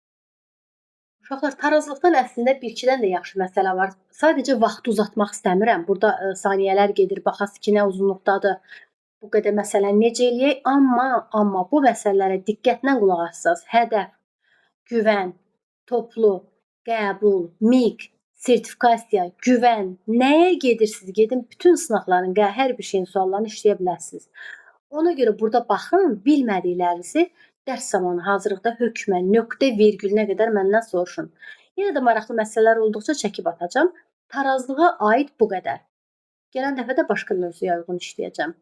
Uşaqlar, tarazlıqdan əslində 1-2-dən də yaxşı məsələ var. Sadəcə vaxtı uzatmaq istəmirəm. Burada saniyələr gedir, baxası ki, nə uzunluqdadır. Bu qədər məsələni necə eləyək? Amma bu məsələlərə diqqətlə qulaq assaz. Hədəf, güvən, toplu, qəbul, miq, sertifikasiya, güvən, nəyə gedirsiniz, gedin bütün sınaqların, hər bir şeyin suallarını işləyə bilərsiniz. Ona görə burada baxın, bilmədiklərinizi dərs zamanı hazırlıqda hökmən, nöqtə, virgülünə qədər məndən soruşun. Yenə də maraqlı məsələlər olduqca çəkib atacağam. Tarazlığa aid bu qədər. Gələn dəfə də başqa mövzuya uyğun işləyəcəm.